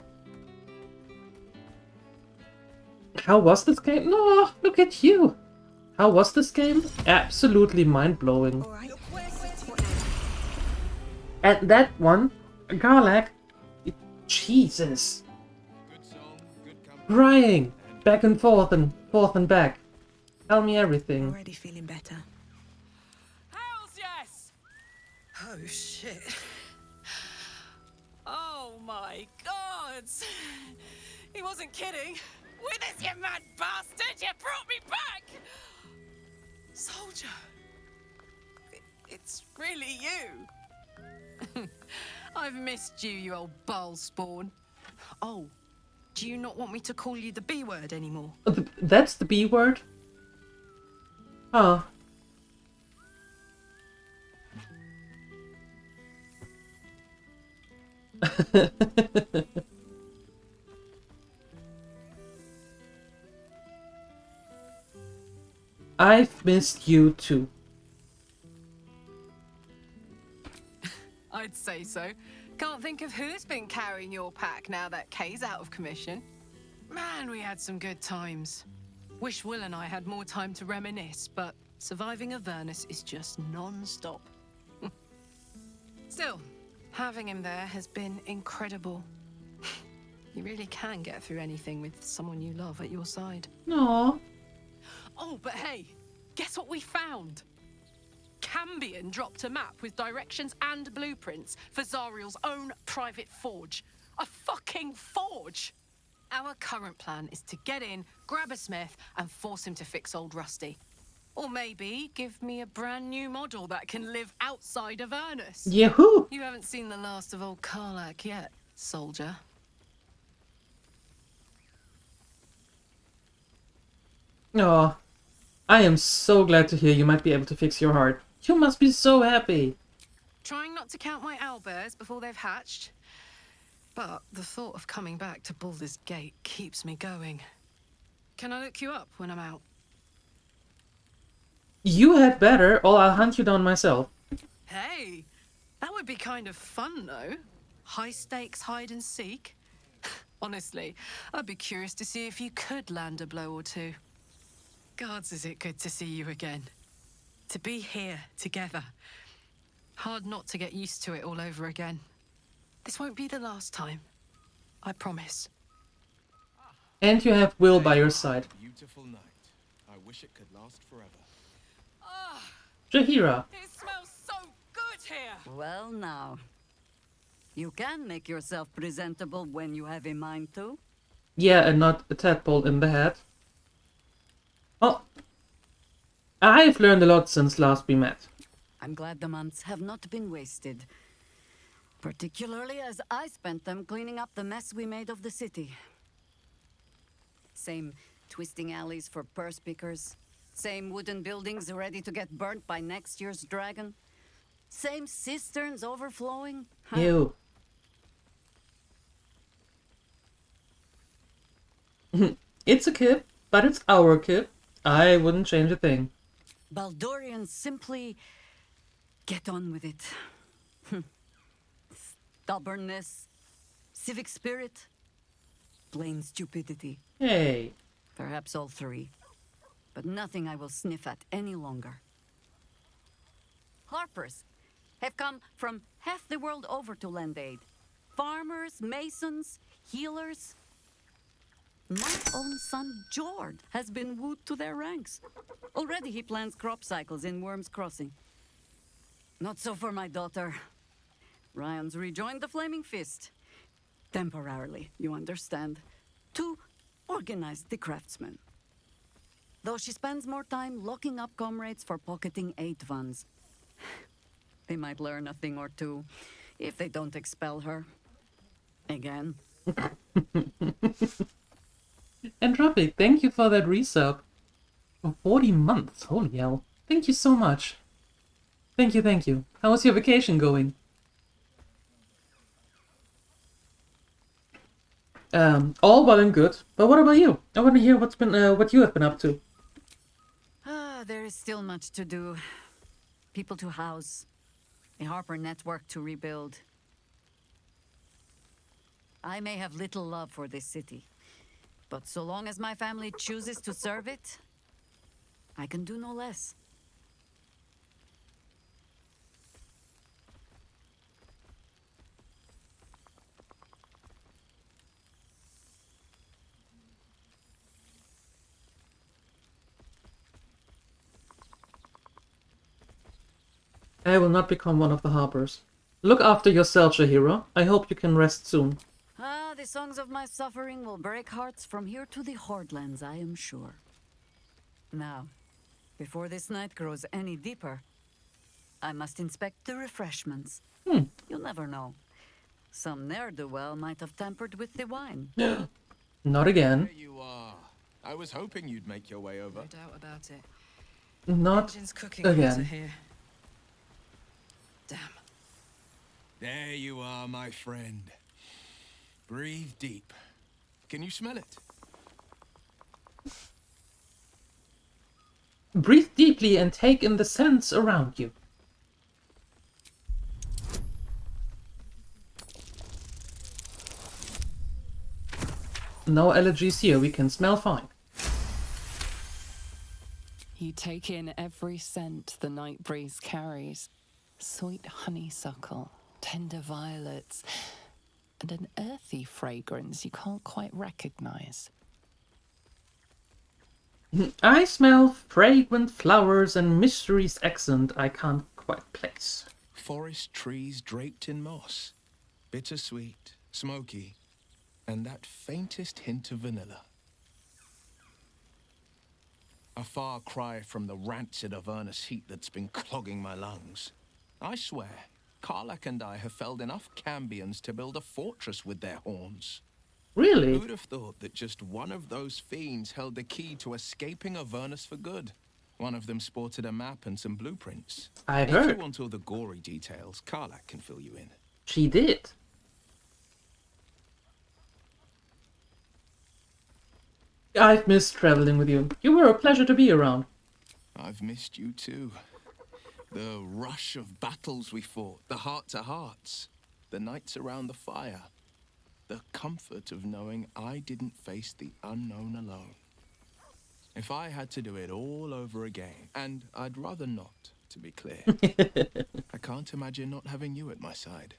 How was this game? No, look at you. How was this game? Absolutely mind-blowing. And that one, Garlac, Jesus. Crying back and forth and back. Tell me everything. Already feeling better. Hells yes! Oh shit. Oh my god! He wasn't kidding. Withers, you mad bastard! You brought me back! Soldier. It's really you. I've missed you, you old ball spawn. Oh, do you not want me to call you the B word anymore? That's the B word? Huh. I've missed you too. I'd say so. Can't think of who's been carrying your pack now that Kay's out of commission. Man, we had some good times. Wish Will and I had more time to reminisce, but surviving Avernus is just non-stop. Still, having him there has been incredible. You really can get through anything with someone you love at your side. Aww. Oh, but hey, guess what we found? Cambion dropped a map with directions and blueprints for Zariel's own private forge. A fucking forge! Our current plan is to get in, grab a smith, and force him to fix old Rusty. Or maybe give me a brand new model that can live outside of Avernus. Yahoo! You haven't seen the last of old Karlach yet, soldier. Aw, I am so glad to hear you might be able to fix your heart. You must be so happy. Trying not to count my owlbears before they've hatched. But the thought of coming back to Baldur's Gate keeps me going. Can I look you up when I'm out? You had better, or I'll hunt you down myself. Hey, that would be kind of fun, though. High stakes hide and seek. Honestly, I'd be curious to see if you could land a blow or two. Gods, is it good to see you again. To be here together. Hard not to get used to it all over again. This won't be the last time. I promise. And you have Will by your side. Beautiful night. I wish it could last forever. Jaheira. It smells so good here. Well now. You can make yourself presentable when you have a mind to. Yeah, and not a tadpole in the head. Oh. I've learned a lot since last we met. I'm glad the months have not been wasted. Particularly as I spent them cleaning up the mess we made of the city. Same twisting alleys for purse pickers. Same wooden buildings ready to get burnt by next year's dragon. Same cisterns overflowing. Huh? Ew. It's a kid, but it's our kid. I wouldn't change a thing. Baldurians simply get on with it. Stubbornness, civic spirit, plain stupidity. Hey. Perhaps all three. But nothing I will sniff at any longer. Harpers have come from half the world over to lend aid. Farmers, masons, healers. My own son, Jord, has been wooed to their ranks. Already he plans crop cycles in Worm's Crossing. Not so for my daughter. Ryan's rejoined the Flaming Fist. Temporarily, you understand. To organize the craftsmen. Though she spends more time locking up comrades for pocketing aid funds. They might learn a thing or two, if they don't expel her. Again. Entropic, thank you for that resub. For 40 months, holy hell. Thank you so much. Thank you, thank you. How was your vacation going? All well and good. But what about you? I want to hear what you have been up to. There is still much to do. People to house. A Harper network to rebuild. I may have little love for this city. But so long as my family chooses to serve it, I can do no less. I will not become one of the Harpers. Look after yourself, Jaheira. I hope you can rest soon. The songs of my suffering will break hearts from here to the Hordlands, I am sure. Now, before this night grows any deeper, I must inspect the refreshments. You'll never know. Some ne'er-do-well might have tampered with the wine. Not again. There you are. I was hoping you'd make your way over. No doubt about it. Not Engine's cooking water again. here. Damn. There you are, my friend. Breathe deep. Can you smell it? Breathe deeply and take in the scents around you. No allergies here, we can smell fine. You take in every scent the night breeze carries. Sweet honeysuckle, tender violets, and an earthy fragrance you can't quite recognize. I smell fragrant flowers and mystery's accent I can't quite place. Forest trees draped in moss. Bittersweet, smoky, and that faintest hint of vanilla. A far cry from the rancid Avernus heat that's been clogging my lungs. I swear, Karlach and I have felled enough Cambions to build a fortress with their horns. Really? Who'd have thought that just one of those fiends held the key to escaping Avernus for good? One of them sported a map and some blueprints. I If heard. you want all the gory details, Karlach can fill you in. She did. I've missed traveling with you. You were a pleasure to be around. I've missed you too. The rush of battles we fought, the heart-to-hearts, the nights around the fire, the comfort of knowing I didn't face the unknown alone. If I had to do it all over again, and I'd rather not, to be clear, I can't imagine not having you at my side.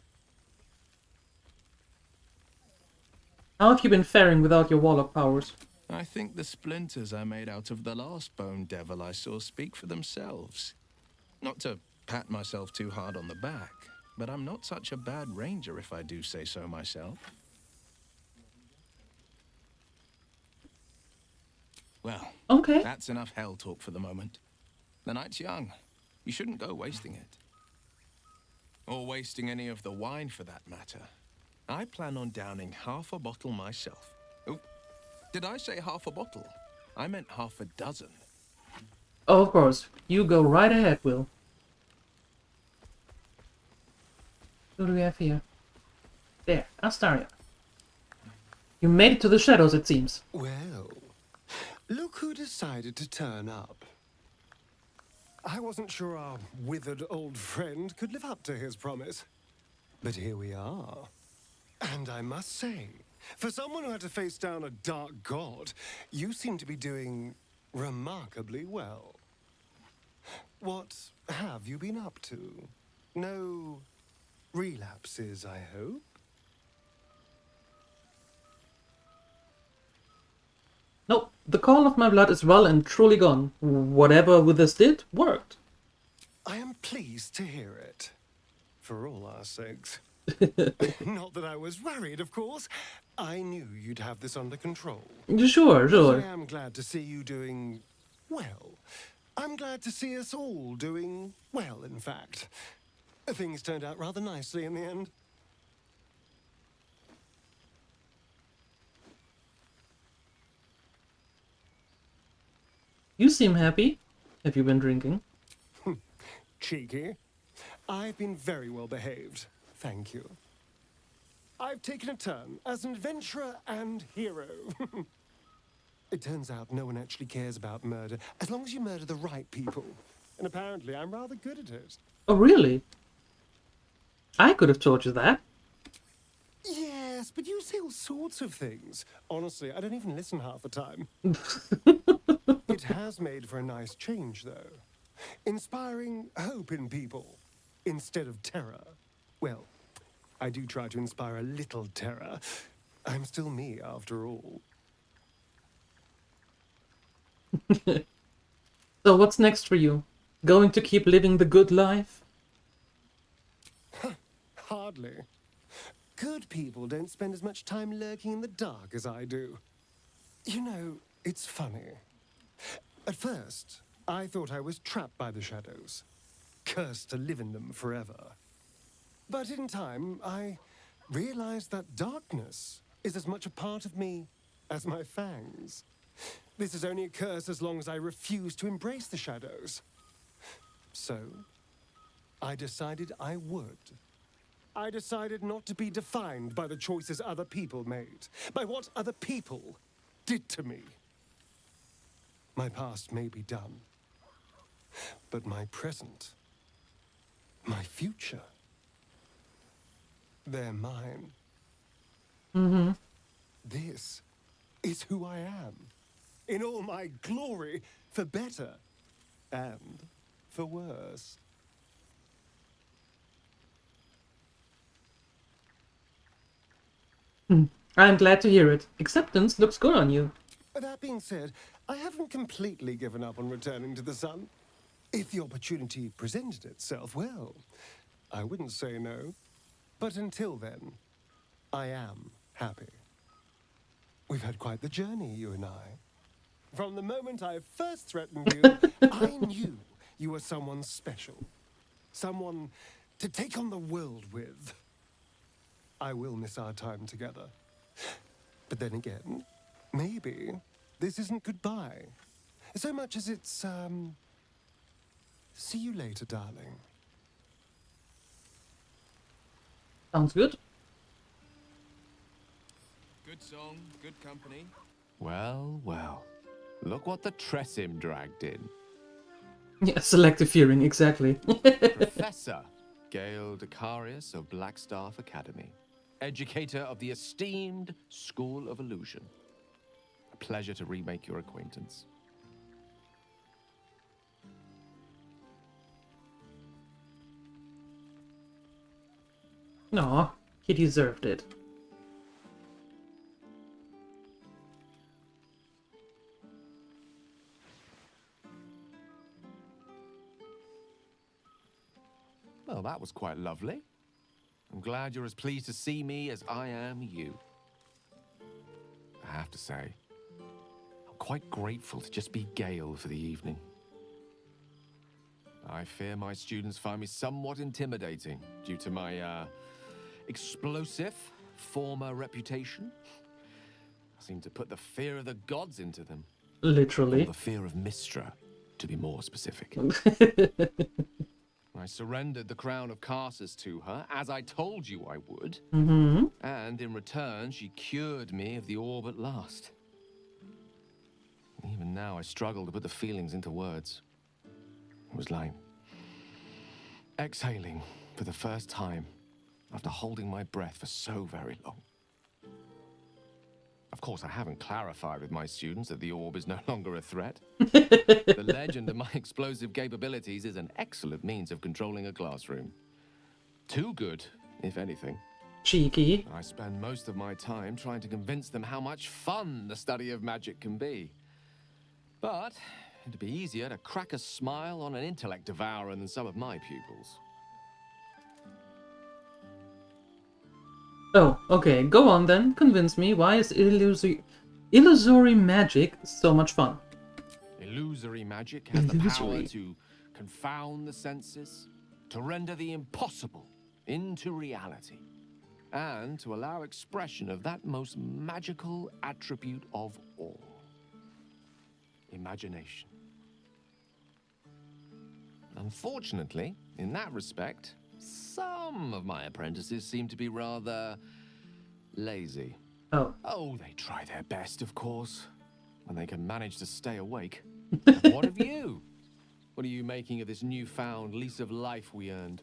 How have you been faring without your warlock powers? I think the splinters I made out of the last bone devil I saw speak for themselves. Not to pat myself too hard on the back, but I'm not such a bad ranger if I do say so myself. Well, okay. That's enough hell talk for the moment. The night's young. You shouldn't go wasting it. Or wasting any of the wine for that matter. I plan on downing half a bottle myself. Oh, did I say half a bottle? I meant half a dozen. Oh, of course. You go right ahead, Will. Who do we have here? There, Astaria. You made it to the shadows, it seems. Well, look who decided to turn up. I wasn't sure our withered old friend could live up to his promise. But here we are. And I must say, for someone who had to face down a dark god, you seem to be doing remarkably well. What have you been up to? No relapses, I hope? Nope, the call of my blood is well and truly gone. Whatever Withers did, worked. I am pleased to hear it. For all our sakes. Not that I was worried, of course. I knew you'd have this under control. Sure. But I am glad to see you doing well. I'm glad to see us all doing well, in fact. Things turned out rather nicely in the end. You seem happy. Have you been drinking? Cheeky. I've been very well behaved. Thank you. I've taken a turn as an adventurer and hero. It turns out no one actually cares about murder, as long as you murder the right people. And apparently I'm rather good at it. Oh, really? I could have told you that. Yes, but you say all sorts of things. Honestly, I don't even listen half the time. It has made for a nice change, though. Inspiring hope in people instead of terror. Well, I do try to inspire a little terror. I'm still me, after all. So what's next for you? Going to keep living the good life? Hardly. Good people don't spend as much time lurking in the dark as I do. You know, it's funny. At first, I thought I was trapped by the shadows, cursed to live in them forever. But in time, I realized that darkness is as much a part of me as my fangs. This is only a curse as long as I refuse to embrace the shadows. So, I decided I would. I decided not to be defined by the choices other people made, by what other people did to me. My past may be done, but my present, my future, they're mine. Mm-hmm. This is who I am, in all my glory, for better and for worse. I'm glad to hear it. Acceptance looks good on you. That being said, I haven't completely given up on returning to the sun. If the opportunity presented itself, well, I wouldn't say no. But until then, I am happy. We've had quite the journey, you and I. From the moment I first threatened you, I knew you were someone special. Someone to take on the world with. I will miss our time together. But then again, maybe this isn't goodbye. So much as it's, see you later, darling. Sounds good. Good song, good company. Well, well. Look what the Tressim dragged in. Yeah, selective hearing, exactly. Professor Gale Decarius of Blackstaff Academy, educator of the esteemed School of Illusion. A pleasure to remake your acquaintance. Aw, he deserved it. Well, that was quite lovely. I'm glad you're as pleased to see me as I am you. I have to say, I'm quite grateful to just be Gale for the evening. I fear my students find me somewhat intimidating due to my, explosive former reputation. I seem to put the fear of the gods into them. Literally. Or the fear of Mistra, to be more specific. I surrendered the crown of Carsus to her, as I told you I would. And in return, she cured me of the orb at last. Even now, I struggle to put the feelings into words. It was like exhaling for the first time after holding my breath for so very long. Of course, I haven't clarified with my students that the orb is no longer a threat. The legend of my explosive capabilities is an excellent means of controlling a classroom. Too good, if anything. Cheeky. I spend most of my time trying to convince them how much fun the study of magic can be. But it'd be easier to crack a smile on an intellect devourer than some of my pupils. Oh, okay, go on then. Convince me, why is illusory magic so much fun? Illusory magic has the power to confound the senses, to render the impossible into reality, and to allow expression of that most magical attribute of all: imagination. Unfortunately, in that respect, some of my apprentices seem to be rather lazy. Oh, they try their best, of course, when they can manage to stay awake. And what of you? What are you making of this newfound lease of life we earned?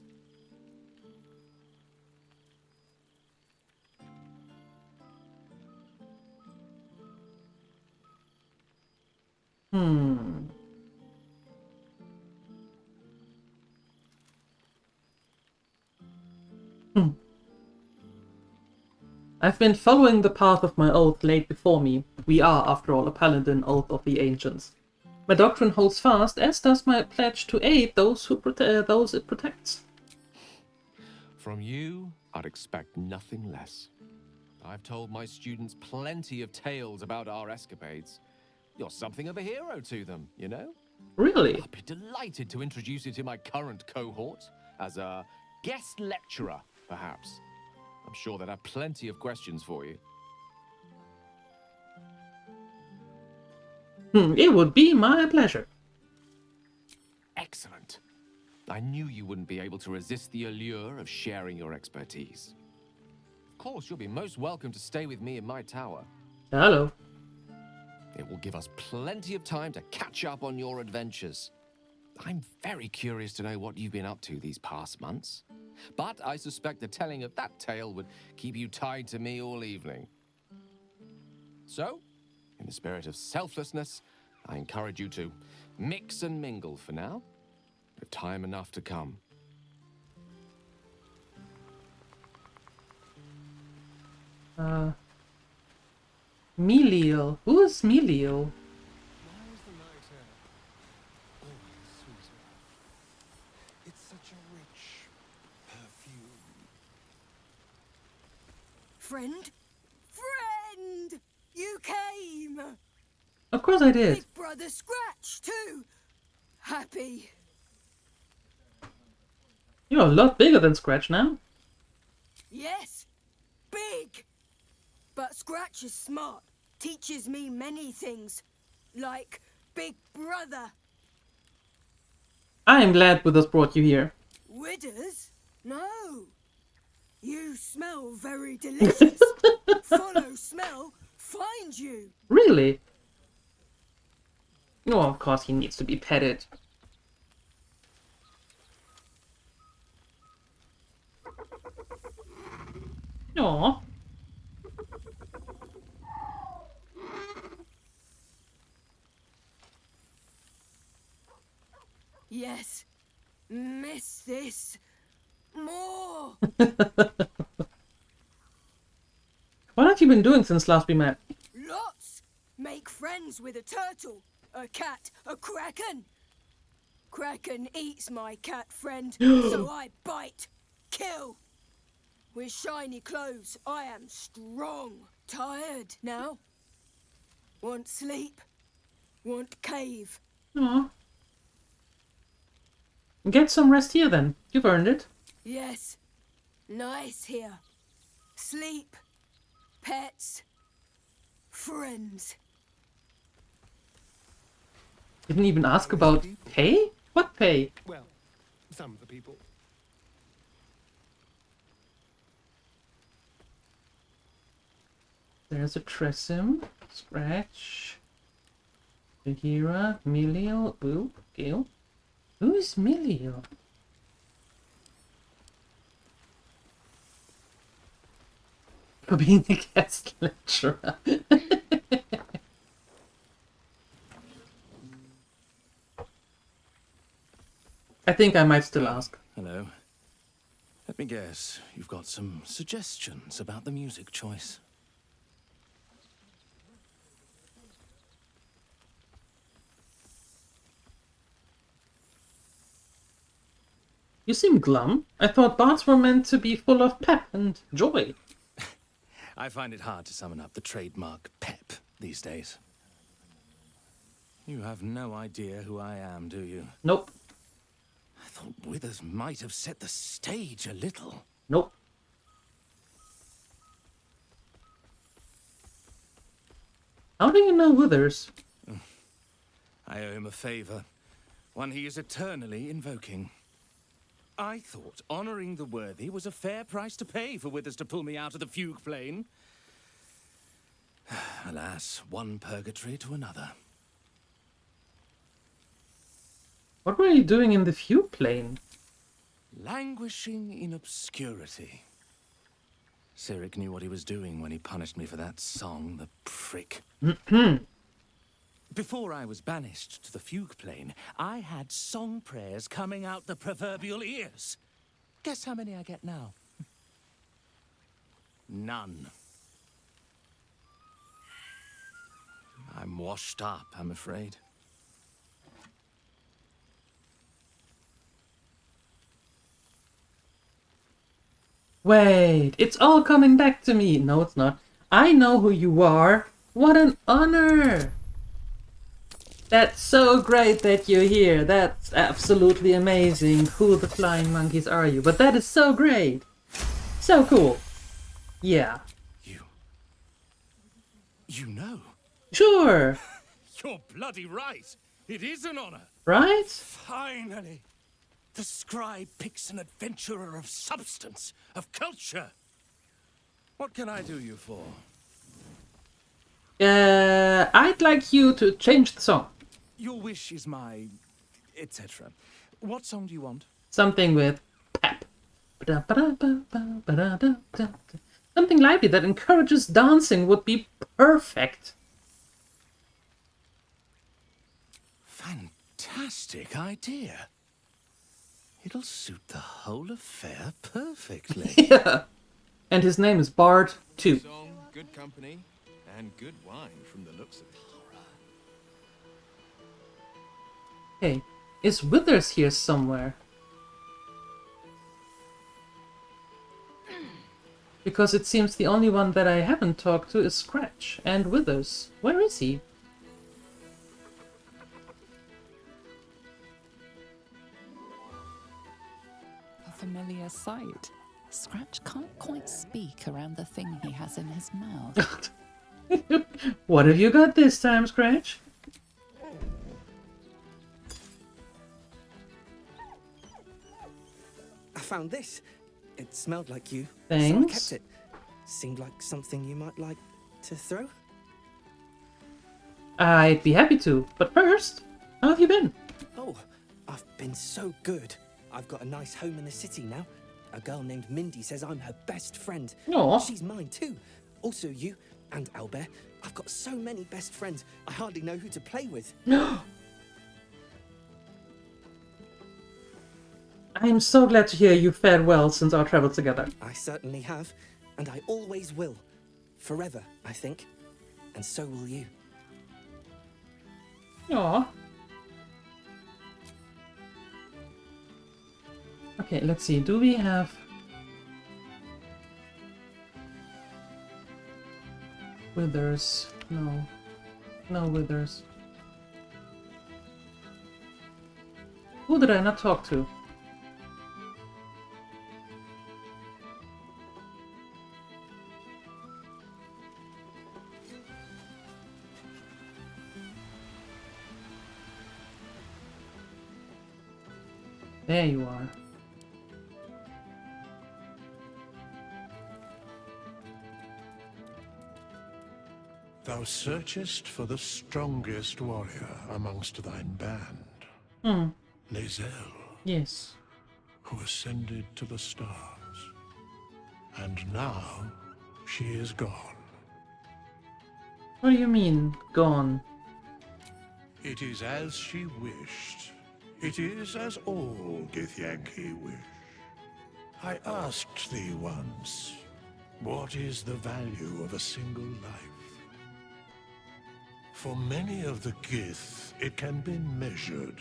I've been following the path of my oath laid before me. We are, after all, a paladin oath of the ancients. My doctrine holds fast, as does my pledge to aid those those it protects. From you, I'd expect nothing less. I've told my students plenty of tales about our escapades. You're something of a hero to them, you know? Really? I'd be delighted to introduce you to my current cohort as a guest lecturer, perhaps. I'm sure they'd have plenty of questions for you. It would be my pleasure. Excellent. I knew you wouldn't be able to resist the allure of sharing your expertise. Of course, you'll be most welcome to stay with me in my tower. Hello. It will give us plenty of time to catch up on your adventures. I'm very curious to know what you've been up to these past months. But I suspect the telling of that tale would keep you tied to me all evening. So, in the spirit of selflessness, I encourage you to mix and mingle for now, with time enough to come. Meliel. Who is Meliel? Friend? Friend! You came! Of course I did. Big brother Scratch, too! Happy. You're a lot bigger than Scratch now. Yes, big! But Scratch is smart. Teaches me many things. Like Big Brother. I am glad Withers brought you here. Withers? No. You smell very delicious. Follow smell, find you. Really? Oh, of course he needs to be petted. Aw. Yes. Miss this. More. What have you been doing since last we met? Lots. Make friends with a turtle, a cat, a kraken. Kraken eats my cat friend, so I bite, kill. With shiny clothes, I am strong. Tired now. Want sleep. Want cave. Aw. Get some rest here then. You've earned it. Yes. Nice here. Sleep. Pets. Friends. Didn't even ask about pay? What pay? Well, some of the people. There's a Tressim, Scratch, Bahira, Meliel, Boop, Gale. Who is Meliel? For being a guest lecturer. I think I might still ask. Hello. Let me guess, you've got some suggestions about the music choice. You seem glum. I thought bards were meant to be full of pep and joy. I find it hard to summon up the trademark pep these days. You have no idea who I am, do you? Nope. I thought Withers might have set the stage a little. Nope. How do you know Withers? I owe him a favor, one he is eternally invoking. I thought honoring the worthy was a fair price to pay for Withers to pull me out of the fugue plane. Alas, one purgatory to another. What were you doing in the fugue plane? Languishing in obscurity. Cyric knew what he was doing when he punished me for that song, the prick. Before I was banished to the fugue plane, I had song prayers coming out the proverbial ears. Guess how many I get now? None. I'm washed up, I'm afraid. Wait, it's all coming back to me. No, it's not. I know who you are. What an honor! That's so great that you're here. That's absolutely amazing. Who the flying monkeys are you? But that is so great. So cool. Yeah. You know? Sure. You're bloody right. It is an honor. Right? Finally. The scribe picks an adventurer of substance, of culture. What can I do you for? I'd like you to change the song. Your wish is my... etc. What song do you want? Something with pep. Something lively that encourages dancing would be perfect. Fantastic idea. It'll suit the whole affair perfectly. Yeah. And his name is Bard too. Song, good company, and good wine from the looks of it. Hey, is Withers here somewhere? Because it seems the only one that I haven't talked to is Scratch and Withers. Where is he? A familiar sight. Scratch can't quite speak around the thing he has in his mouth. What have you got this time, Scratch? I found this. It smelled like you. Thanks. So I kept it. Seemed like something you might like to throw. I'd be happy to, but first, how have you been? Oh, I've been so good. I've got a nice home in the city now. A girl named Mindy says I'm her best friend. Aw. She's mine too. Also you and Albert. I've got so many best friends, I hardly know who to play with. I am so glad to hear you fared well since our travel together. I certainly have, and I always will. Forever, I think. And so will you. Aw. Okay, let's see. Do we have... withers? No. No withers. Who did I not talk to? There you are. Thou searchest for the strongest warrior amongst thine band. Hmm. Lae'zel, Yes. who ascended to the stars. And now she is gone. What do you mean, gone? It is as she wished. It is as all Githyanki wish. I asked thee once, what is the value of a single life? For many of the Gith, it can be measured.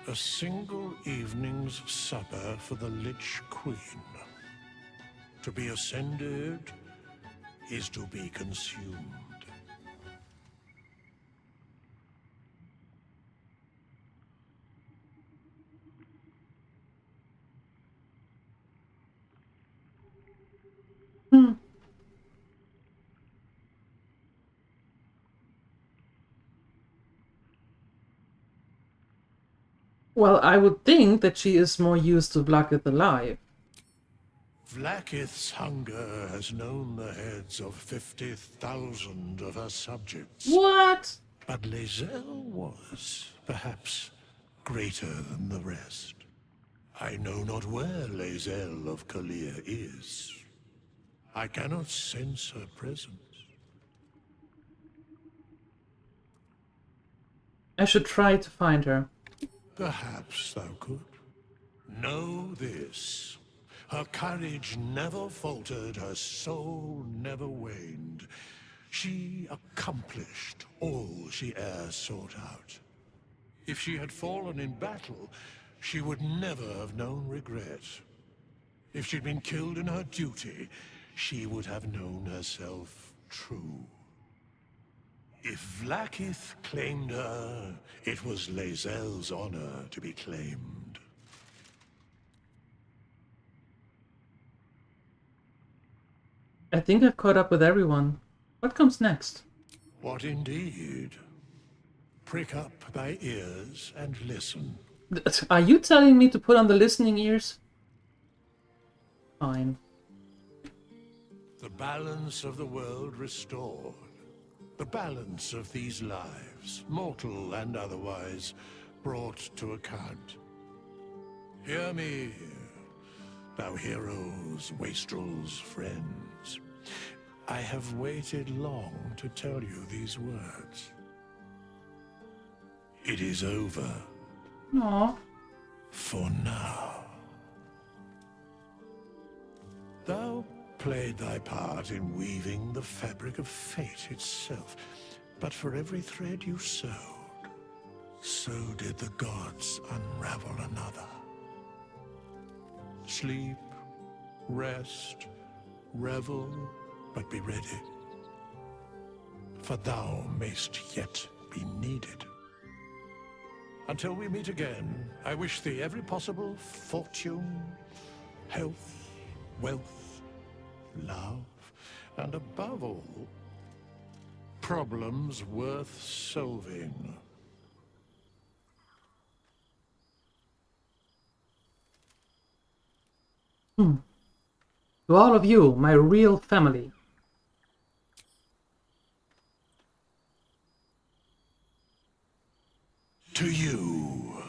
A single evening's supper for the Lich Queen. To be ascended is to be consumed. Hmm. Well, I would think that she is more used to Blackith alive. Vlaakith's hunger has known the heads of 50,000 of her subjects. What? But Lae'zel was, perhaps, greater than the rest. I know not where Lae'zel of Kalir is. I cannot sense her presence. I should try to find her. Perhaps thou could. Know this. Her courage never faltered, her soul never waned. She accomplished all she e'er sought out. If she had fallen in battle, she would never have known regret. If she'd been killed in her duty, she would have known herself true. If Vlaakith claimed her, it was Lae'zel's honor to be claimed. I think I've caught up with everyone. What comes next? What indeed? Prick up thy ears and listen. Are you telling me to put on the listening ears? Fine. The balance of the world restored. The balance of these lives, mortal and otherwise, brought to account. Hear me, thou heroes, wastrels, friends. I have waited long to tell you these words. It is over. Aww. For now. Thou played thy part in weaving the fabric of fate itself, but for every thread you sewed, so did the gods unravel another. Sleep, rest, revel, but be ready, for thou mayst yet be needed. Until we meet again, I wish thee every possible fortune, health, wealth, love, and above all, problems worth solving. To all of you, my real family. To you.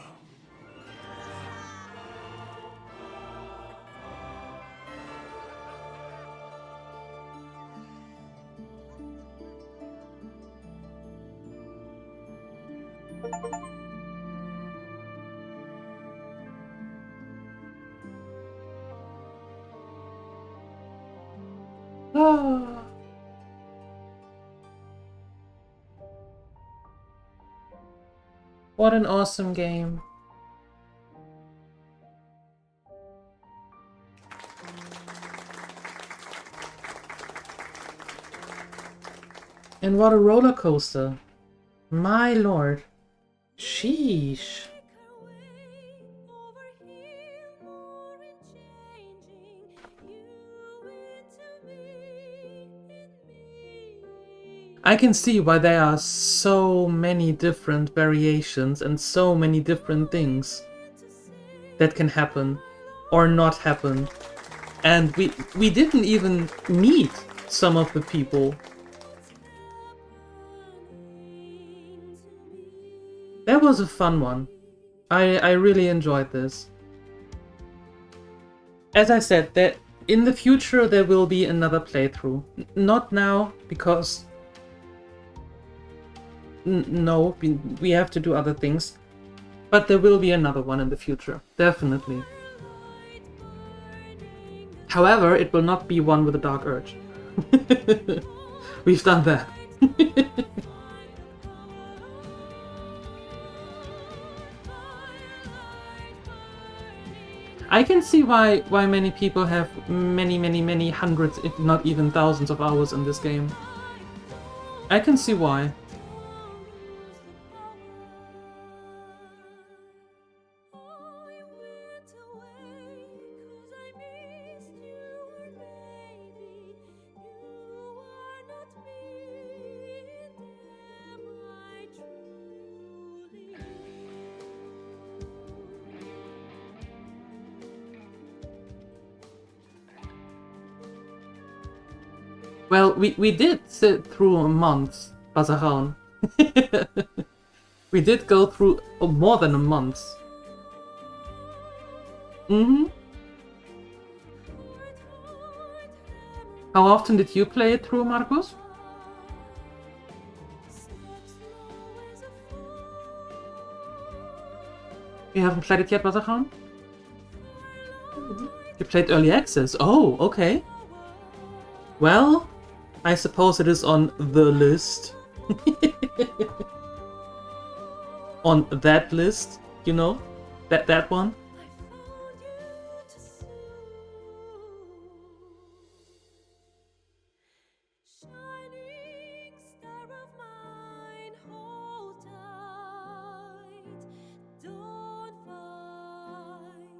Ah. What an awesome game. And what a roller coaster. My lord. Sheesh. I can see why there are so many different variations and so many different things that can happen or not happen. And we didn't even meet some of the people. That was a fun one. I really enjoyed this. As I said, that in the future there will be another playthrough. Not now, because no, we have to do other things. But there will be another one in the future, definitely. However, it will not be one with a dark urge. We've done that. I can see why many people have many hundreds, if not even thousands of hours in this game. I can see why. Well, we did sit through a month, Bazaran. We did go through more than a month. How often did you play it through, Marcos? You haven't played it yet, Bazaran? You played Early Access? Oh, okay. Well, I suppose it is on the list. On that list, you know? That one.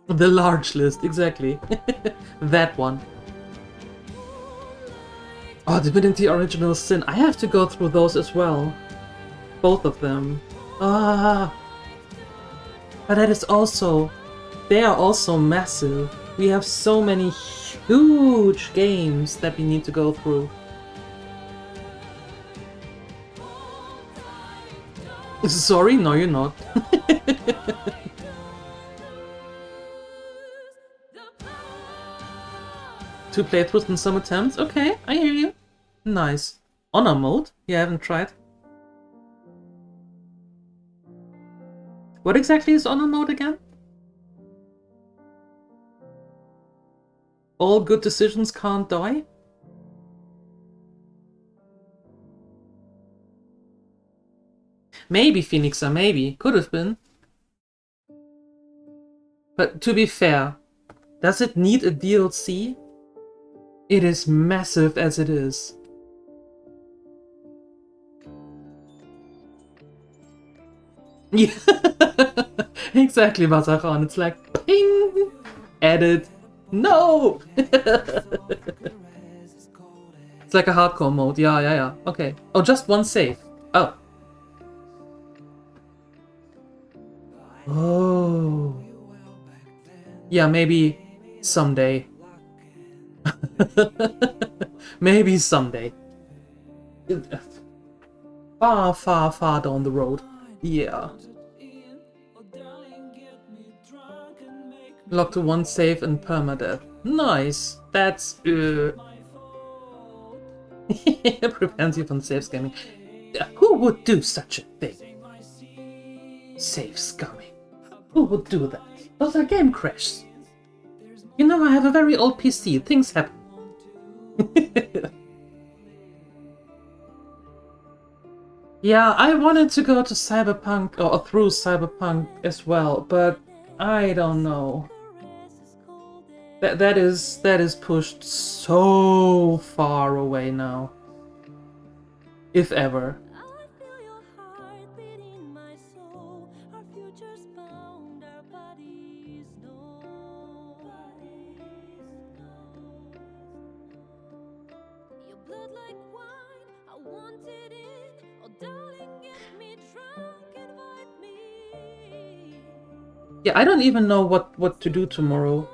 The large list, exactly. That one. Oh, Divinity Original Sin. I have to go through those as well. Both of them. Ah. But that is also... They are also massive. We have so many huge games that we need to go through. Sorry? No, you're not. Two playthroughs and some attempts? Okay, I hear you. Nice. Honor mode? You haven't tried? What exactly is honor mode again? All good decisions can't die? Maybe, Phoenixa, maybe. Could have been. But to be fair, does it need a DLC? It is massive as it is. Yeah, exactly, Bazaran. It's like, ping! Edit. No! It's like a hardcore mode. Yeah. Okay. Oh, just one save. Oh. Oh. Yeah, maybe someday. Maybe someday. Far down the road. Yeah. Lock to one save and permadeath. Nice. That's prevents you from save scamming. Who would do such a thing? Save scamming. Who would do that? Those are game crashes. You know, I have a very old PC. Things happen. Yeah, I wanted to go to Cyberpunk or through Cyberpunk as well, but I don't know. That is pushed so far away now. If ever. Yeah, I don't even know what to do tomorrow.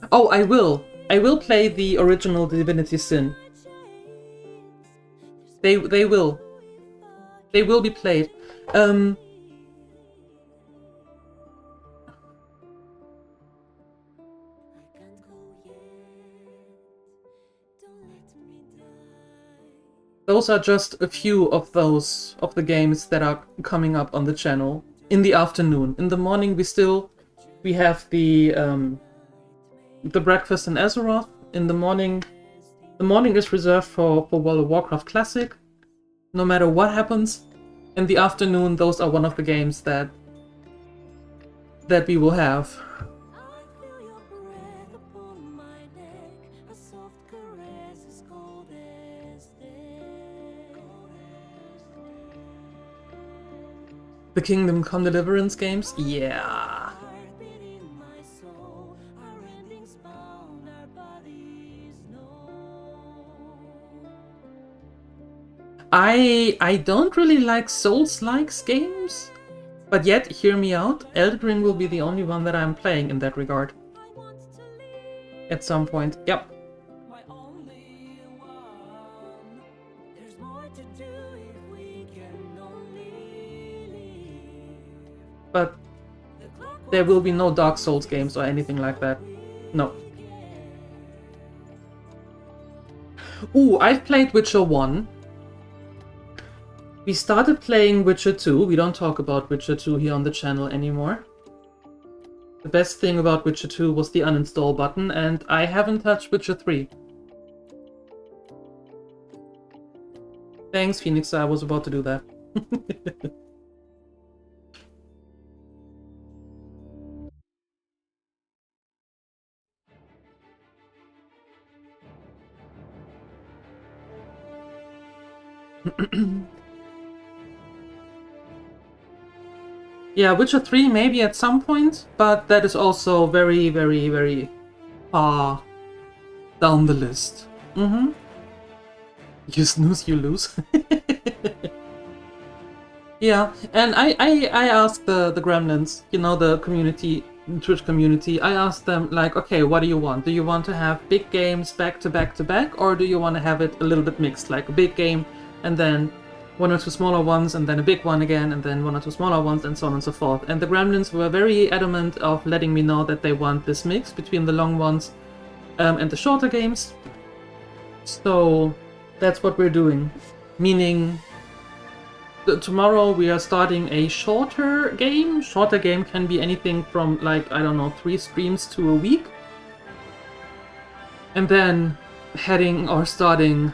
Oh, I will. I will play the original Divinity Sin. They will. They will be played. Those are just a few of the games that are coming up on the channel in the afternoon. In the morning we have the breakfast in Azeroth. In the morning is reserved for World of Warcraft Classic. No matter what happens. In the afternoon, those are one of the games that we will have. The Kingdom Come Deliverance games? Yeah. I don't really like Souls-likes games, but yet, hear me out, Elden Ring will be the only one that I'm playing in that regard. At some point, yep. But there will be no Dark Souls games or anything like that. No. Ooh, I've played Witcher 1. We started playing Witcher 2. We don't talk about Witcher 2 here on the channel anymore. The best thing about Witcher 2 was the uninstall button, and I haven't touched Witcher 3. Thanks, Phoenix. I was about to do that. Yeah, Witcher 3 maybe at some point, but that is also very, very, very far down the list. You snooze, you lose. Yeah, and I asked the Gremlins, you know, the community, Twitch community, I asked them, like, okay, what do you want? Do you want to have big games back to back to back, or do you want to have it a little bit mixed, like a big game and then one or two smaller ones, and then a big one again, and then one or two smaller ones, and so on and so forth. And the Gremlins were very adamant of letting me know that they want this mix between the long ones and the shorter games. So that's what we're doing. Meaning, tomorrow we are starting a shorter game. Shorter game can be anything from, like, I don't know, 3 streams to a week. And then heading or starting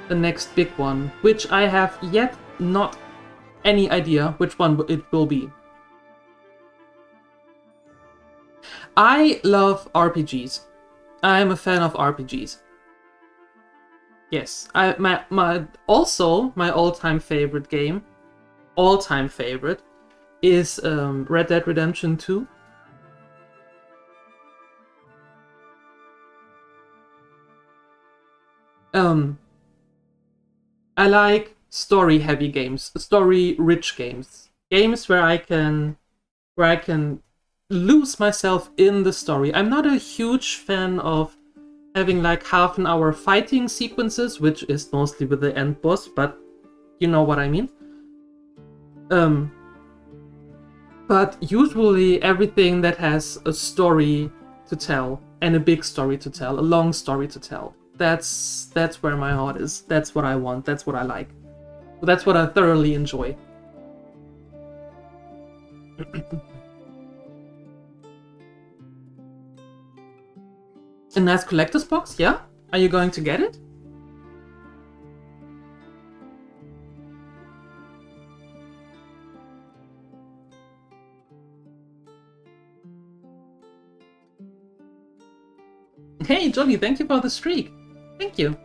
the next big one, which I have yet not any idea which one it will be. I love RPGs. I am a fan of RPGs. Yes, my all-time favorite game, is Red Dead Redemption 2. I like story-heavy games, story-rich games. Games where I can lose myself in the story. I'm not a huge fan of having like half an hour fighting sequences, which is mostly with the end boss, but you know what I mean. But usually everything that has a story to tell, and a big story to tell, a long story to tell, that's where my heart is. That's what I want. That's what I like. That's what I thoroughly enjoy. A nice collector's box, yeah? Are you going to get it? Hey, Jolly, thank you for the streak. Thank you.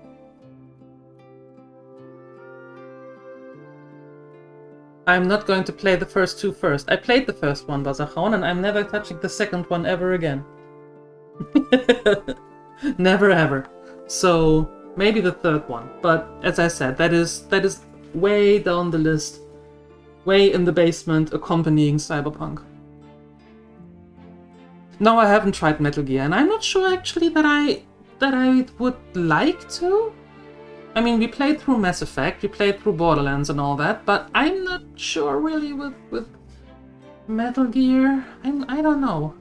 I'm not going to play the first two first. I played the first one, Bazachon, and I'm never touching the second one ever again. Never ever. So maybe the third one. But as I said, that is way down the list. Way in the basement accompanying Cyberpunk. No, I haven't tried Metal Gear, and I'm not sure actually that I would like to. I mean, we played through Mass Effect, we played through Borderlands and all that, but I'm not sure really with Metal Gear. I don't know.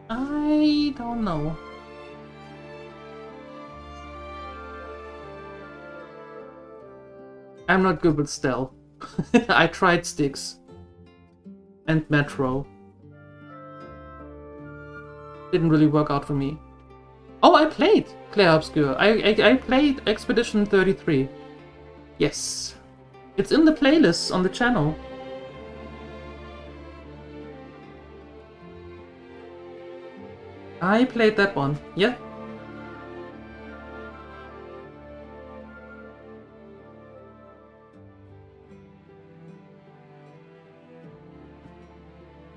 I don't know. I'm not good with stealth. I tried Styx and Metro. Didn't really work out for me. Oh, I played Clair Obscur. I played Expedition 33. Yes. It's in the playlists on the channel. I played that one. Yeah.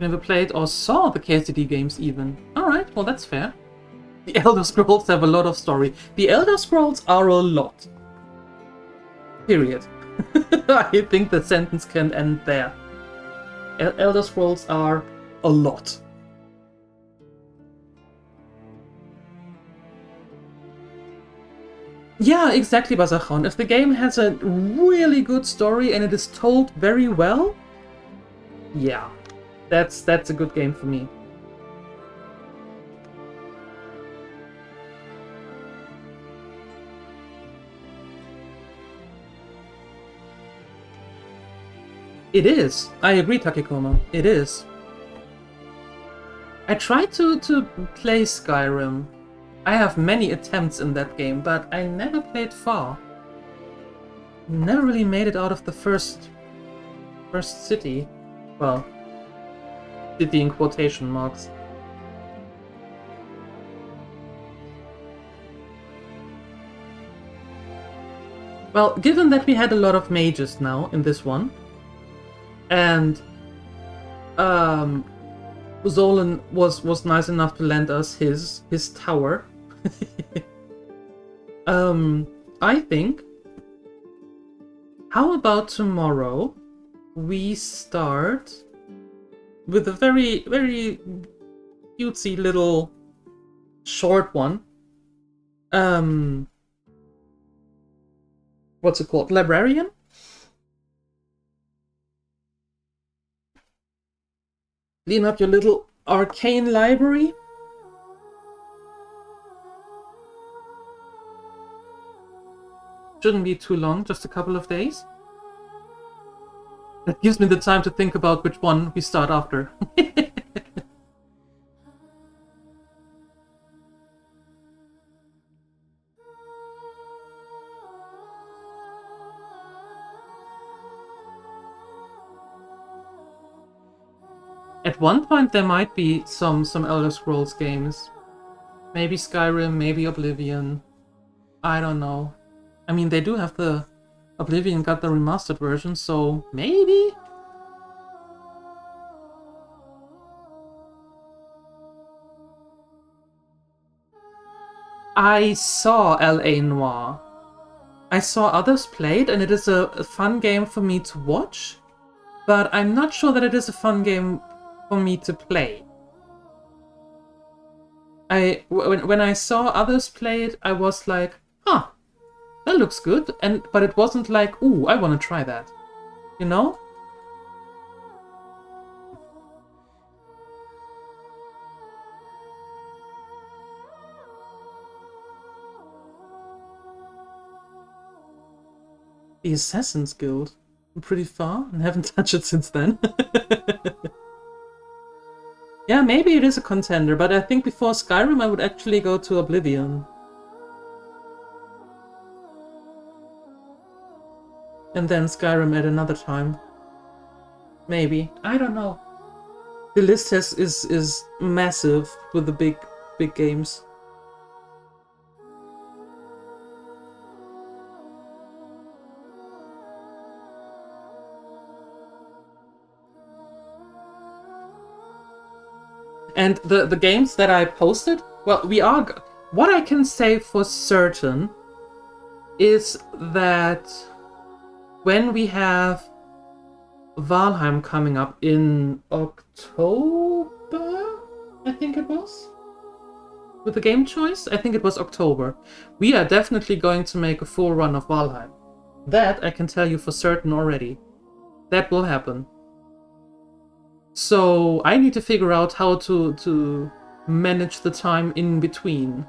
Never played or saw the KCD games even. Alright, well that's fair. The Elder Scrolls have a lot of story. The Elder Scrolls are a lot. Period. I think the sentence can end there. Elder Scrolls are a lot. Yeah, exactly, Bazachon. If the game has a really good story and it is told very well, yeah, that's a good game for me. It is. I agree, Takekoma. It is. I tried to play Skyrim. I have many attempts in that game, but I never played far. Never really made it out of the first city. Well, city in quotation marks. Well, given that we had a lot of mages now in this one, and Zolan was nice enough to lend us his tower. I think, how about tomorrow we start with a very, very cutesy little short one. What's it called? Librarian? Clean up your little arcane library. Shouldn't be too long, just a couple of days. That gives me the time to think about which one we start after. At one point there might be some Elder Scrolls games. Maybe Skyrim, maybe Oblivion. I don't know. I mean, they do have the... Oblivion got the remastered version, so maybe? I saw L.A. Noire. I saw others play it, and it is a fun game for me to watch, but I'm not sure that it is a fun game for me to play. When I saw others play it, I was like, huh, that looks good, but it wasn't like, ooh, I want to try that, you know? The Assassin's Guild. I'm pretty far and haven't touched it since then. Yeah, maybe it is a contender, but I think before Skyrim I would actually go to Oblivion. And then Skyrim at another time. Maybe. I don't know. The list is massive with the big games. And the games that I posted, well, what I can say for certain is that when we have Valheim coming up in October, I think it was, with the game choice, I think it was October, we are definitely going to make a full run of Valheim. That I can tell you for certain already. That will happen. So I need to figure out how to manage the time in between.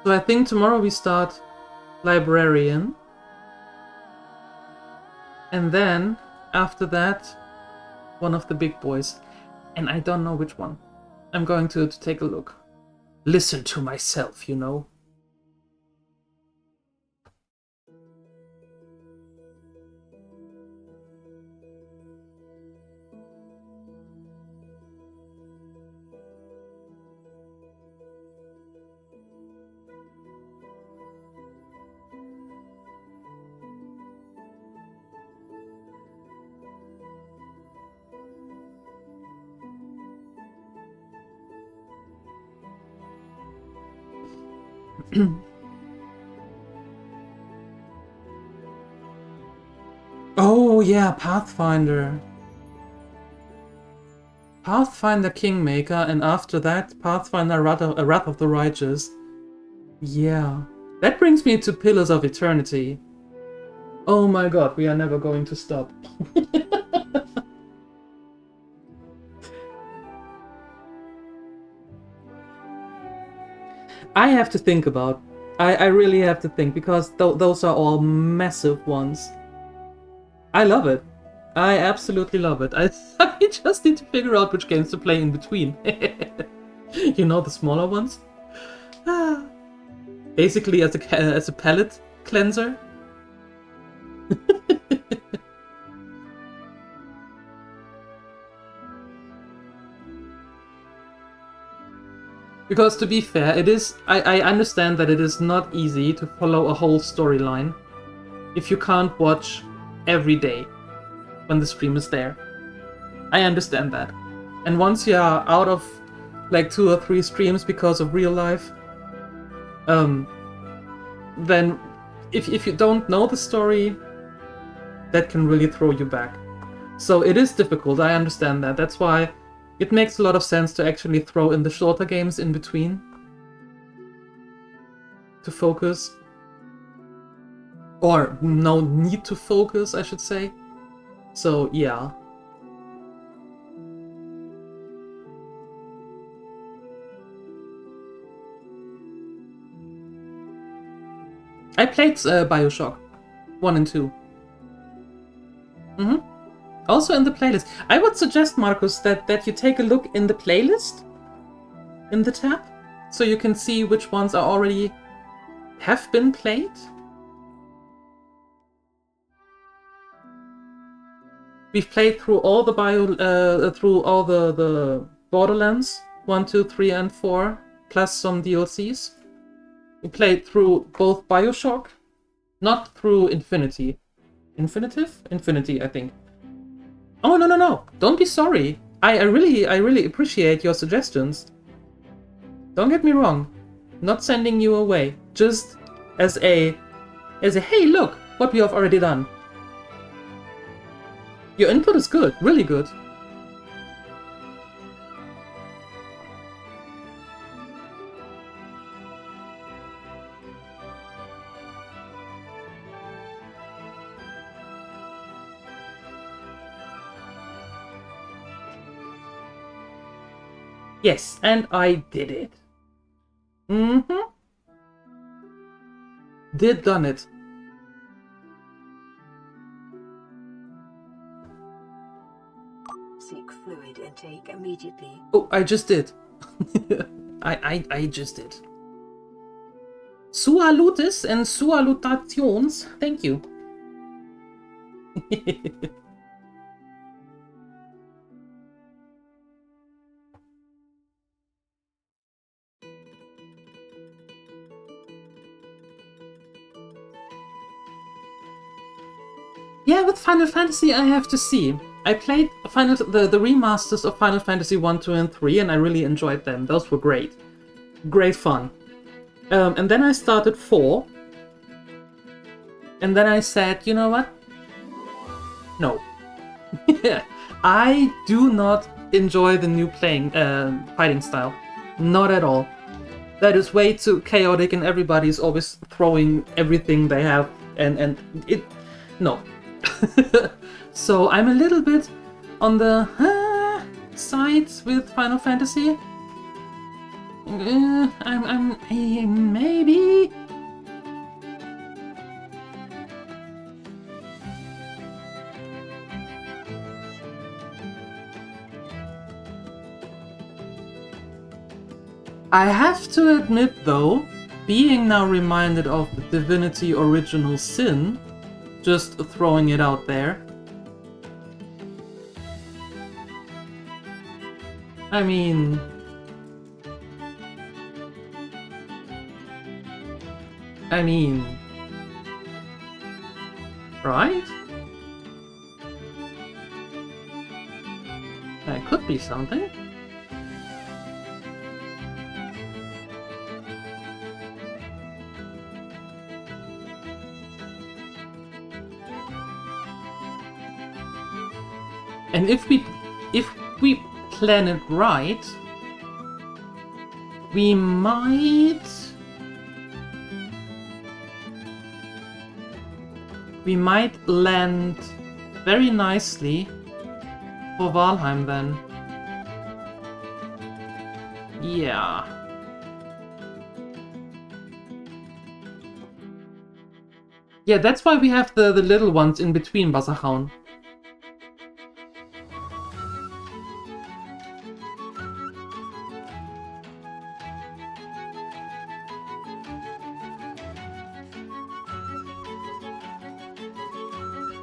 So I think tomorrow we start Librarian. And then, after that, one of the big boys. And I don't know which one. I'm going to take a look. Listen to myself, you know. Oh yeah, Pathfinder. Pathfinder Kingmaker, and after that, Pathfinder Wrath of the Righteous. Yeah. That brings me to Pillars of Eternity. Oh my god, we are never going to stop. I have to think about. I really have to think, because those are all massive ones. I love it. I absolutely love it. I just need to figure out which games to play in between. You know, the smaller ones? Basically as a palate cleanser. Because to be fair, it is. I understand that it is not easy to follow a whole storyline if you can't watch every day when the stream is there. I understand that. And once you are out of like 2 or 3 streams because of real life, then if you don't know the story, that can really throw you back. So it is difficult, I understand that. That's why it makes a lot of sense to actually throw in the shorter games in between to focus. Or no need to focus, I should say. So yeah. I played Bioshock 1 and 2. Also in the playlist. I would suggest, Marcus, that you take a look in the playlist, in the tab, so you can see which ones are already have been played. We've played through all the the Borderlands 1, 2, 3, and 4, plus some DLCs. We played through both Bioshock, not through Infinity. Infinity, I think. Oh, no. Don't be sorry. I really appreciate your suggestions. Don't get me wrong. Not sending you away. Just as a hey, look what we have already done. Your input is good, really good. Yes, and I did it. Done it. parasite intake immediately. Oh, I just did. I just did. Sualutis and sualutations. Thank you. Yeah, with Final Fantasy, I have to see. I played the remasters of Final Fantasy 1, 2, and 3, and I really enjoyed them. Those were great. Great fun. And then I started 4. And then I said, you know what? No. I do not enjoy the new fighting style. Not at all. That is way too chaotic and everybody's always throwing everything they have and it... No. So I'm a little bit on the side with Final Fantasy. I'm maybe... I have to admit though, being now reminded of the Divinity Original Sin, just throwing it out there. I mean... Right? That could be something. And if we plan it right, we might land very nicely for Valheim then. Yeah. Yeah, that's why we have the little ones in between Basachaun.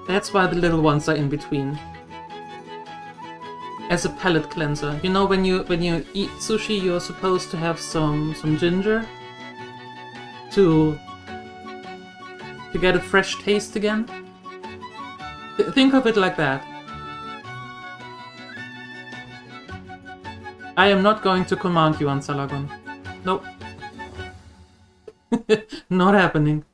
That's why the little ones are in between. As a palate cleanser. You know, when you eat sushi, you're supposed to have some ginger to get a fresh taste again. Think of it like that. I am not going to command you, Ansalagon. Nope. Not happening.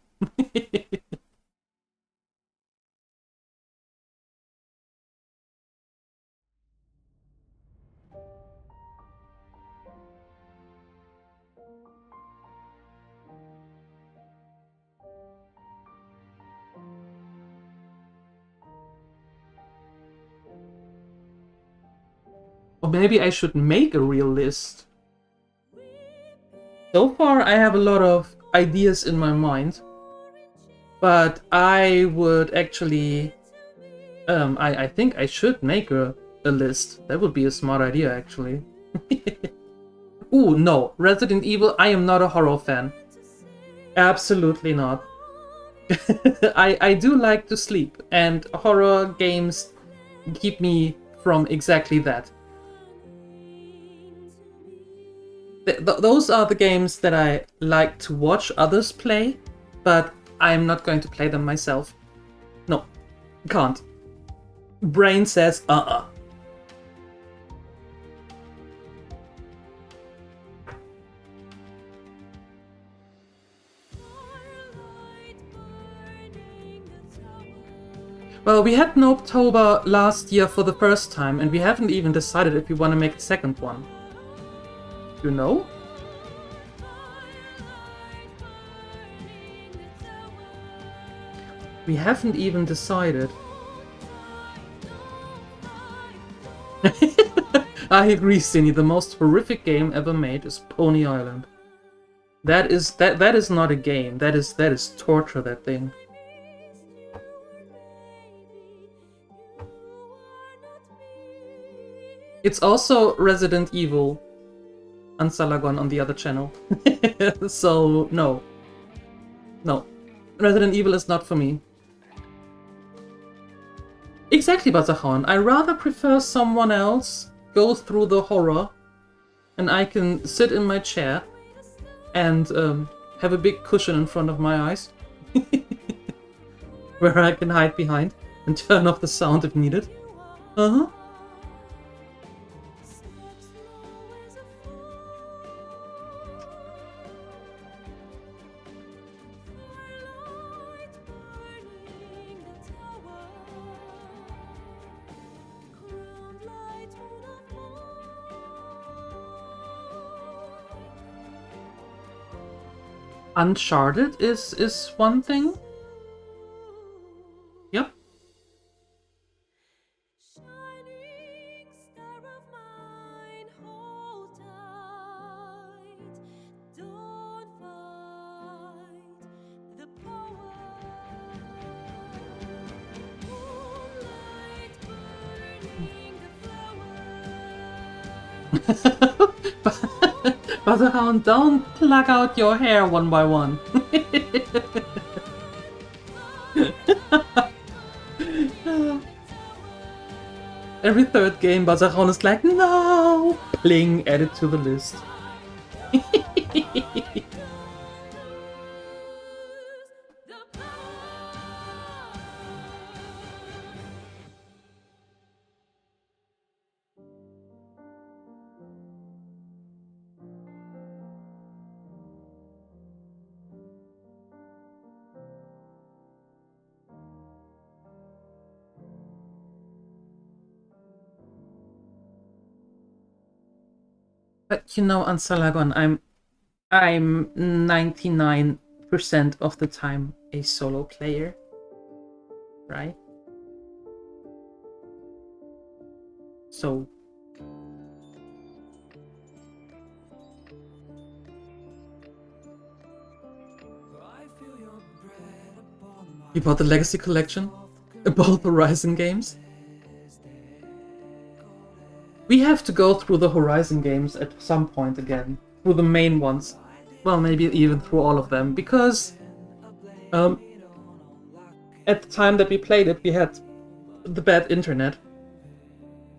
Or maybe I should make a real list. So far I have a lot of ideas in my mind. But I would actually... I think I should make a list. That would be a smart idea, actually. Ooh, no. Resident Evil, I am not a horror fan. Absolutely not. I do like to sleep, and horror games keep me from exactly that. Those are the games that I like to watch others play, but I'm not going to play them myself. No, can't. Brain says, Well, we had Nope-tober last year for the first time, and we haven't even decided if we want to make a second one. You know? We haven't even decided. I agree, Cindy. The most horrific game ever made is Pony Island. That is not a game. That is torture, that thing. It's also Resident Evil Ansalagon on the other channel. So, no. No. Resident Evil is not for me. Exactly, Bazahan. I rather prefer someone else go through the horror and I can sit in my chair and have a big cushion in front of my eyes where I can hide behind and turn off the sound if needed. Uh-huh. Uncharted is one thing. Yep. Butterhound, don't pluck out your hair one by one. Every third game, Butterhound is like, no! Pling, add it to the list. But you know, Ansalagon, I'm 99% of the time a solo player, right? So you bought the Legacy Collection? Both Horizon games? We have to go through the Horizon games at some point again. Through the main ones. Well, maybe even through all of them. Because at the time that we played it, we had the bad internet.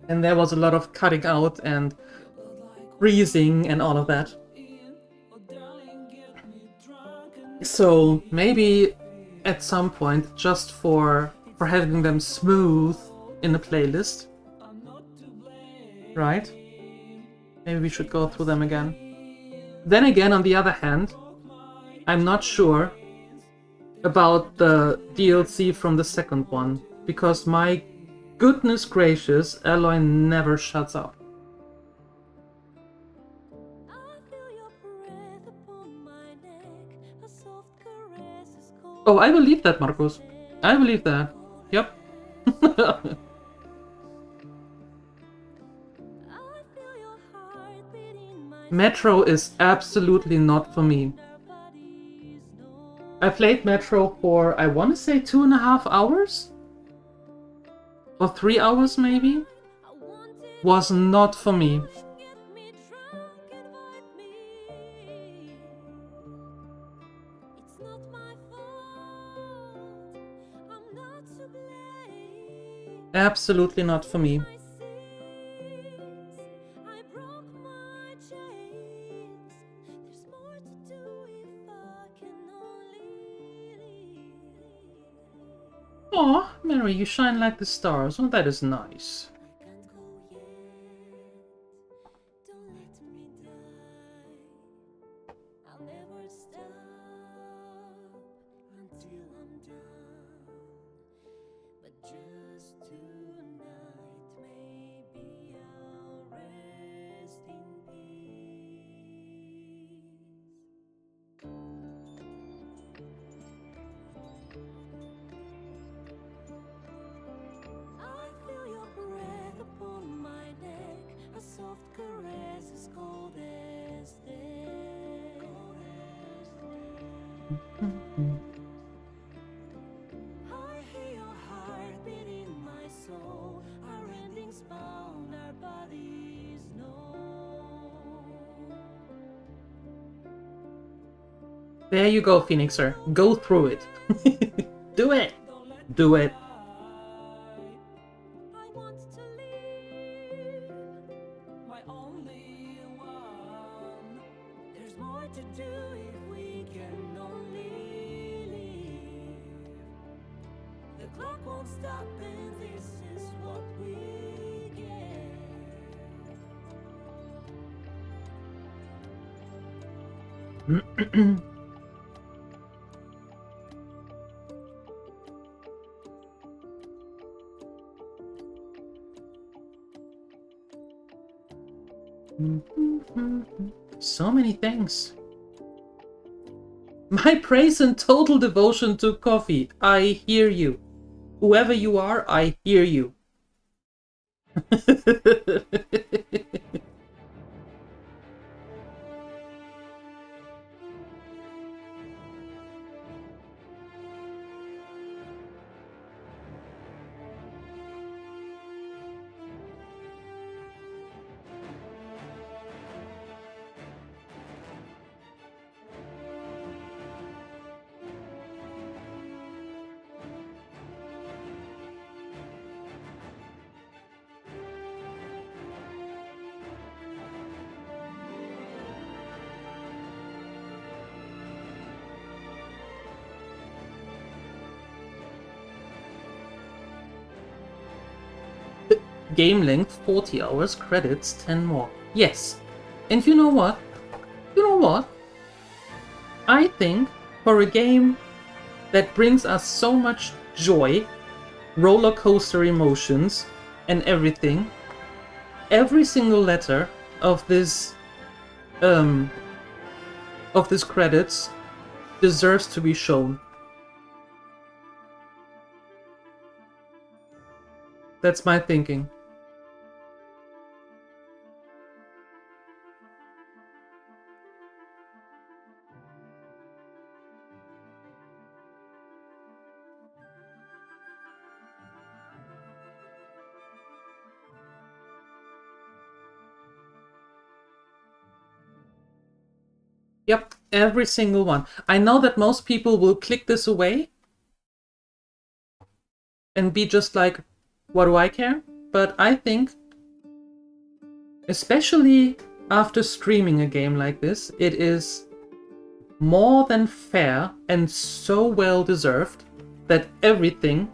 And there was a lot of cutting out and freezing and all of that. So maybe at some point, just for having them smooth in a playlist. Right? Maybe we should go through them again. Then again, on the other hand, I'm not sure about the DLC from the second one, because my goodness gracious, Aloy never shuts up. Oh, I believe that, Marcos. I believe that. Yep. Metro is absolutely not for me. I played Metro for, I want to say 2.5 hours? Or 3 hours maybe? Was not for me. Absolutely not for me. Aw, Mary, you shine like the stars. Oh, that is nice. There you go, Phoenixer. Go through it. Do it! Do it. So many things. My praise and total devotion to coffee. I hear you. Whoever you are, I hear you. Game length 40 hours, credits 10 more. Yes. And you know what? You know what? I think for a game that brings us so much joy, roller coaster emotions, and everything, every single letter of this credits deserves to be shown. That's my thinking. Yep, every single one. I know that most people will click this away and be just like, what do I care? But I think, especially after streaming a game like this, it is more than fair and so well deserved that everything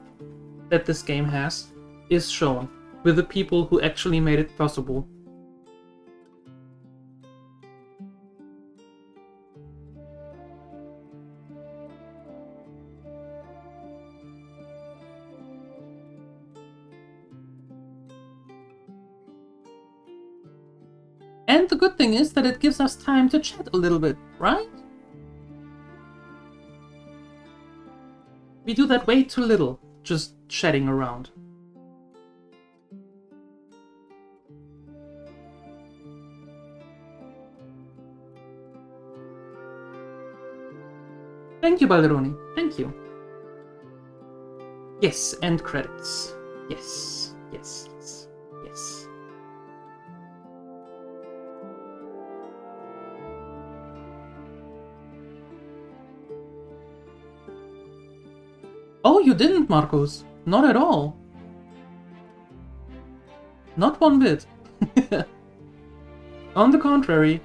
that this game has is shown with the people who actually made it possible. And the good thing is that it gives us time to chat a little bit, right? We do that way too little, just chatting around. Thank you, Balderoni. Thank you. Yes, end credits. Yes, yes, yes, yes. Oh, you didn't, Marcos. Not at all. Not one bit. On the contrary.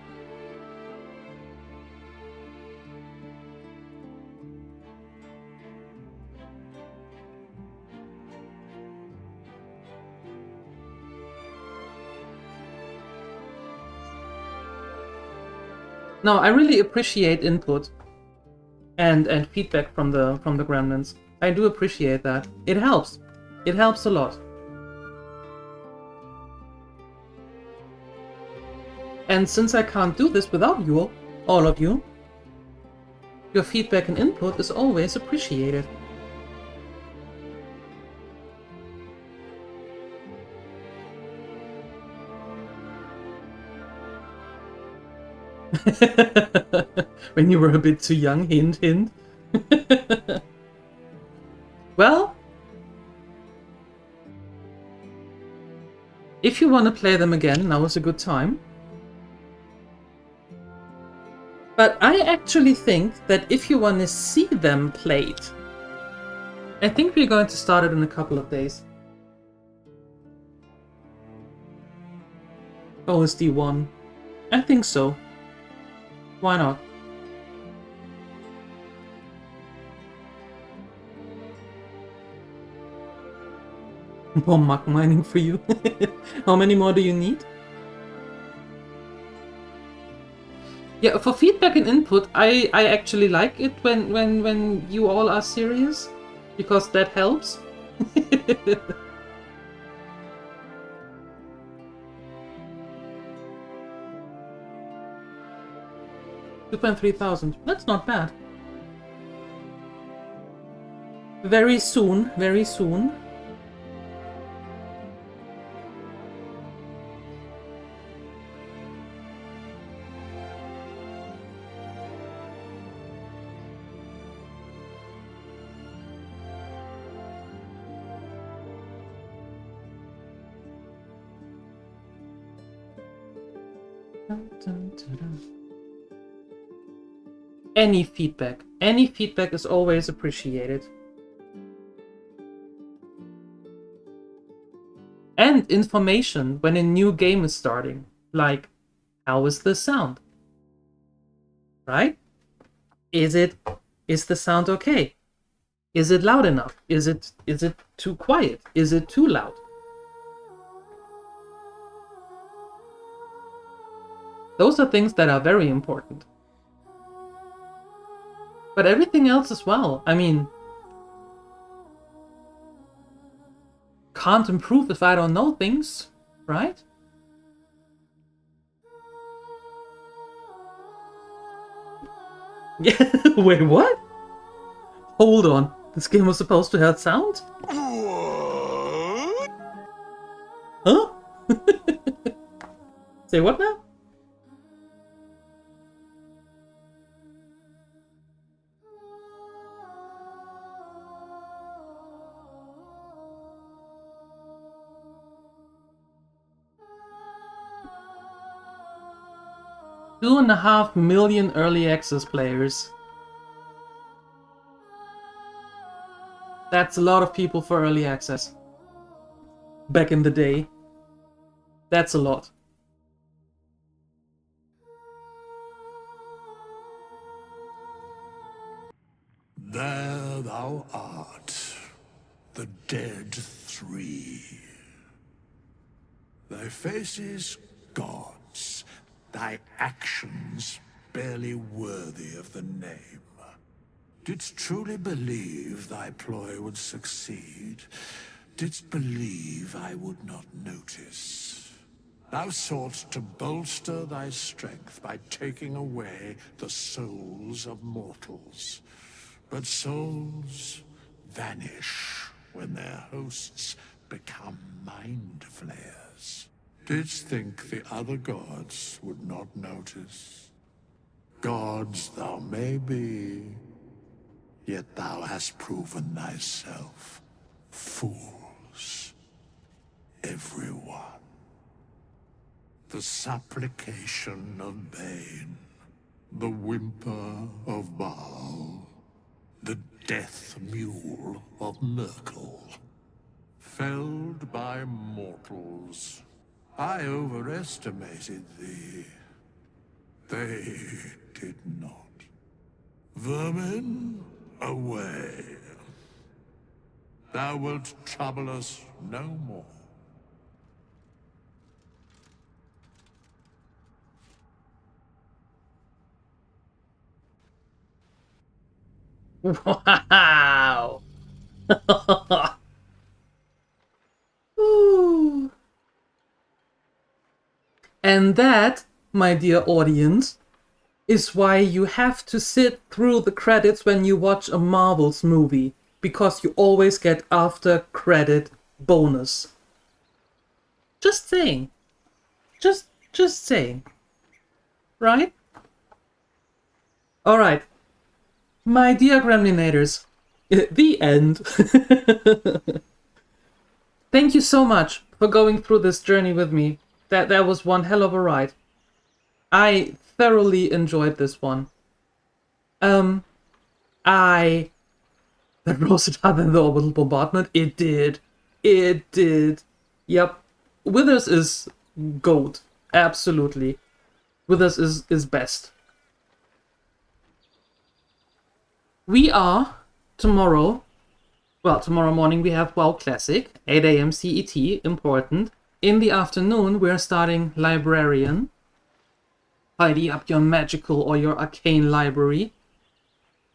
No, I really appreciate input and feedback from the gremlins. I do appreciate that. It helps. It helps a lot. And since I can't do this without you, all of you, your feedback and input is always appreciated. When you were a bit too young, hint, hint. Well, if you want to play them again, now is a good time. But I actually think that if you want to see them played, I think we're going to start it in a couple of days. OSD 1. I think so. Why not? More mug mining for you. How many more do you need? Yeah, for feedback and input, I actually like it when you all are serious, because that helps. 2,300. That's not bad. Very soon, very soon. Any feedback is always appreciated. And information when a new game is starting, like, how is the sound? Right? Is the sound okay? Is it loud enough? Is it too quiet? Is it too loud? Those are things that are very important. But everything else as well. I mean, can't improve if I don't know things, right? Yeah, wait, what? Hold on, this game was supposed to have sound? Huh? Say what now? $2.5 million early access players. That's a lot of people for early access. Back in the day. That's a lot. There thou art, the dead three. Thy faces gods, thy actions barely worthy of the name. Didst truly believe thy ploy would succeed? Didst believe I would not notice? Thou soughtst to bolster thy strength by taking away the souls of mortals. But souls vanish when their hosts become mind flayers. Didst think the other gods would not notice? Gods thou may be, yet thou hast proven thyself fools. Everyone. The supplication of Bane, the whimper of Baal, the death mule of Merkel. Felled by mortals, I overestimated thee. They did not. Vermin, away. Thou wilt trouble us no more. Wow! Ooh. And that, my dear audience, is why you have to sit through the credits when you watch a Marvel's movie, because you always get after credit bonus. Just saying. Just saying. Right? Alright. My dear Gremlinators, the end. Thank you so much for going through this journey with me. That was one hell of a ride. I thoroughly enjoyed this one. That rose it higher than the orbital bombardment. It did. It did. Yep. Withers is gold. Absolutely. Withers is best. We are tomorrow. Well, tomorrow morning we have WoW Classic, 8 AM CET, important. In the afternoon we're starting Librarian. Tidy up your magical or your arcane library.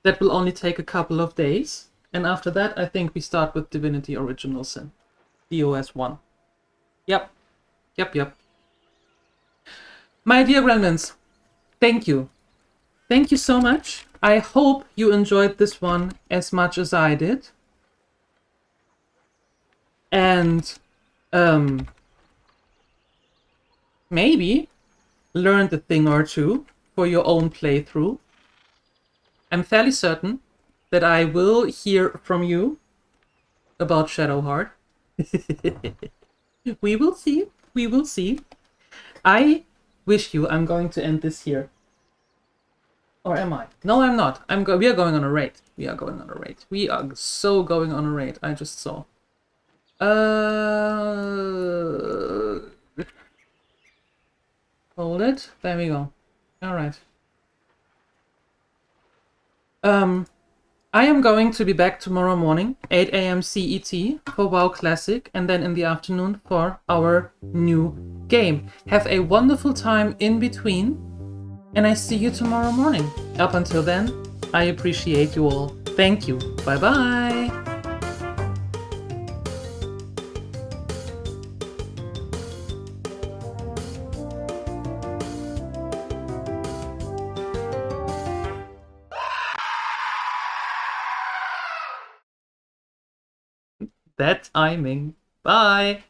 That will only take a couple of days. And after that, I think we start with Divinity Original Sin. DOS 1. Yep. Yep. My dear gremlins, thank you. Thank you so much. I hope you enjoyed this one as much as I did. And maybe learned a thing or two for your own playthrough. I'm fairly certain that I will hear from you about Shadowheart. We will see. We will see. I wish you... I'm going to end this here. Or am I? No, I'm not. We are going on a raid. We are going on a raid. We are so going on a raid. I just saw. Hold it. There we go. Alright. I am going to be back tomorrow morning, 8 AM CET, for WoW Classic, and then in the afternoon for our new game. Have a wonderful time in between, and I see you tomorrow morning. Up until then, I appreciate you all. Thank you. Bye-bye. That timing. Bye.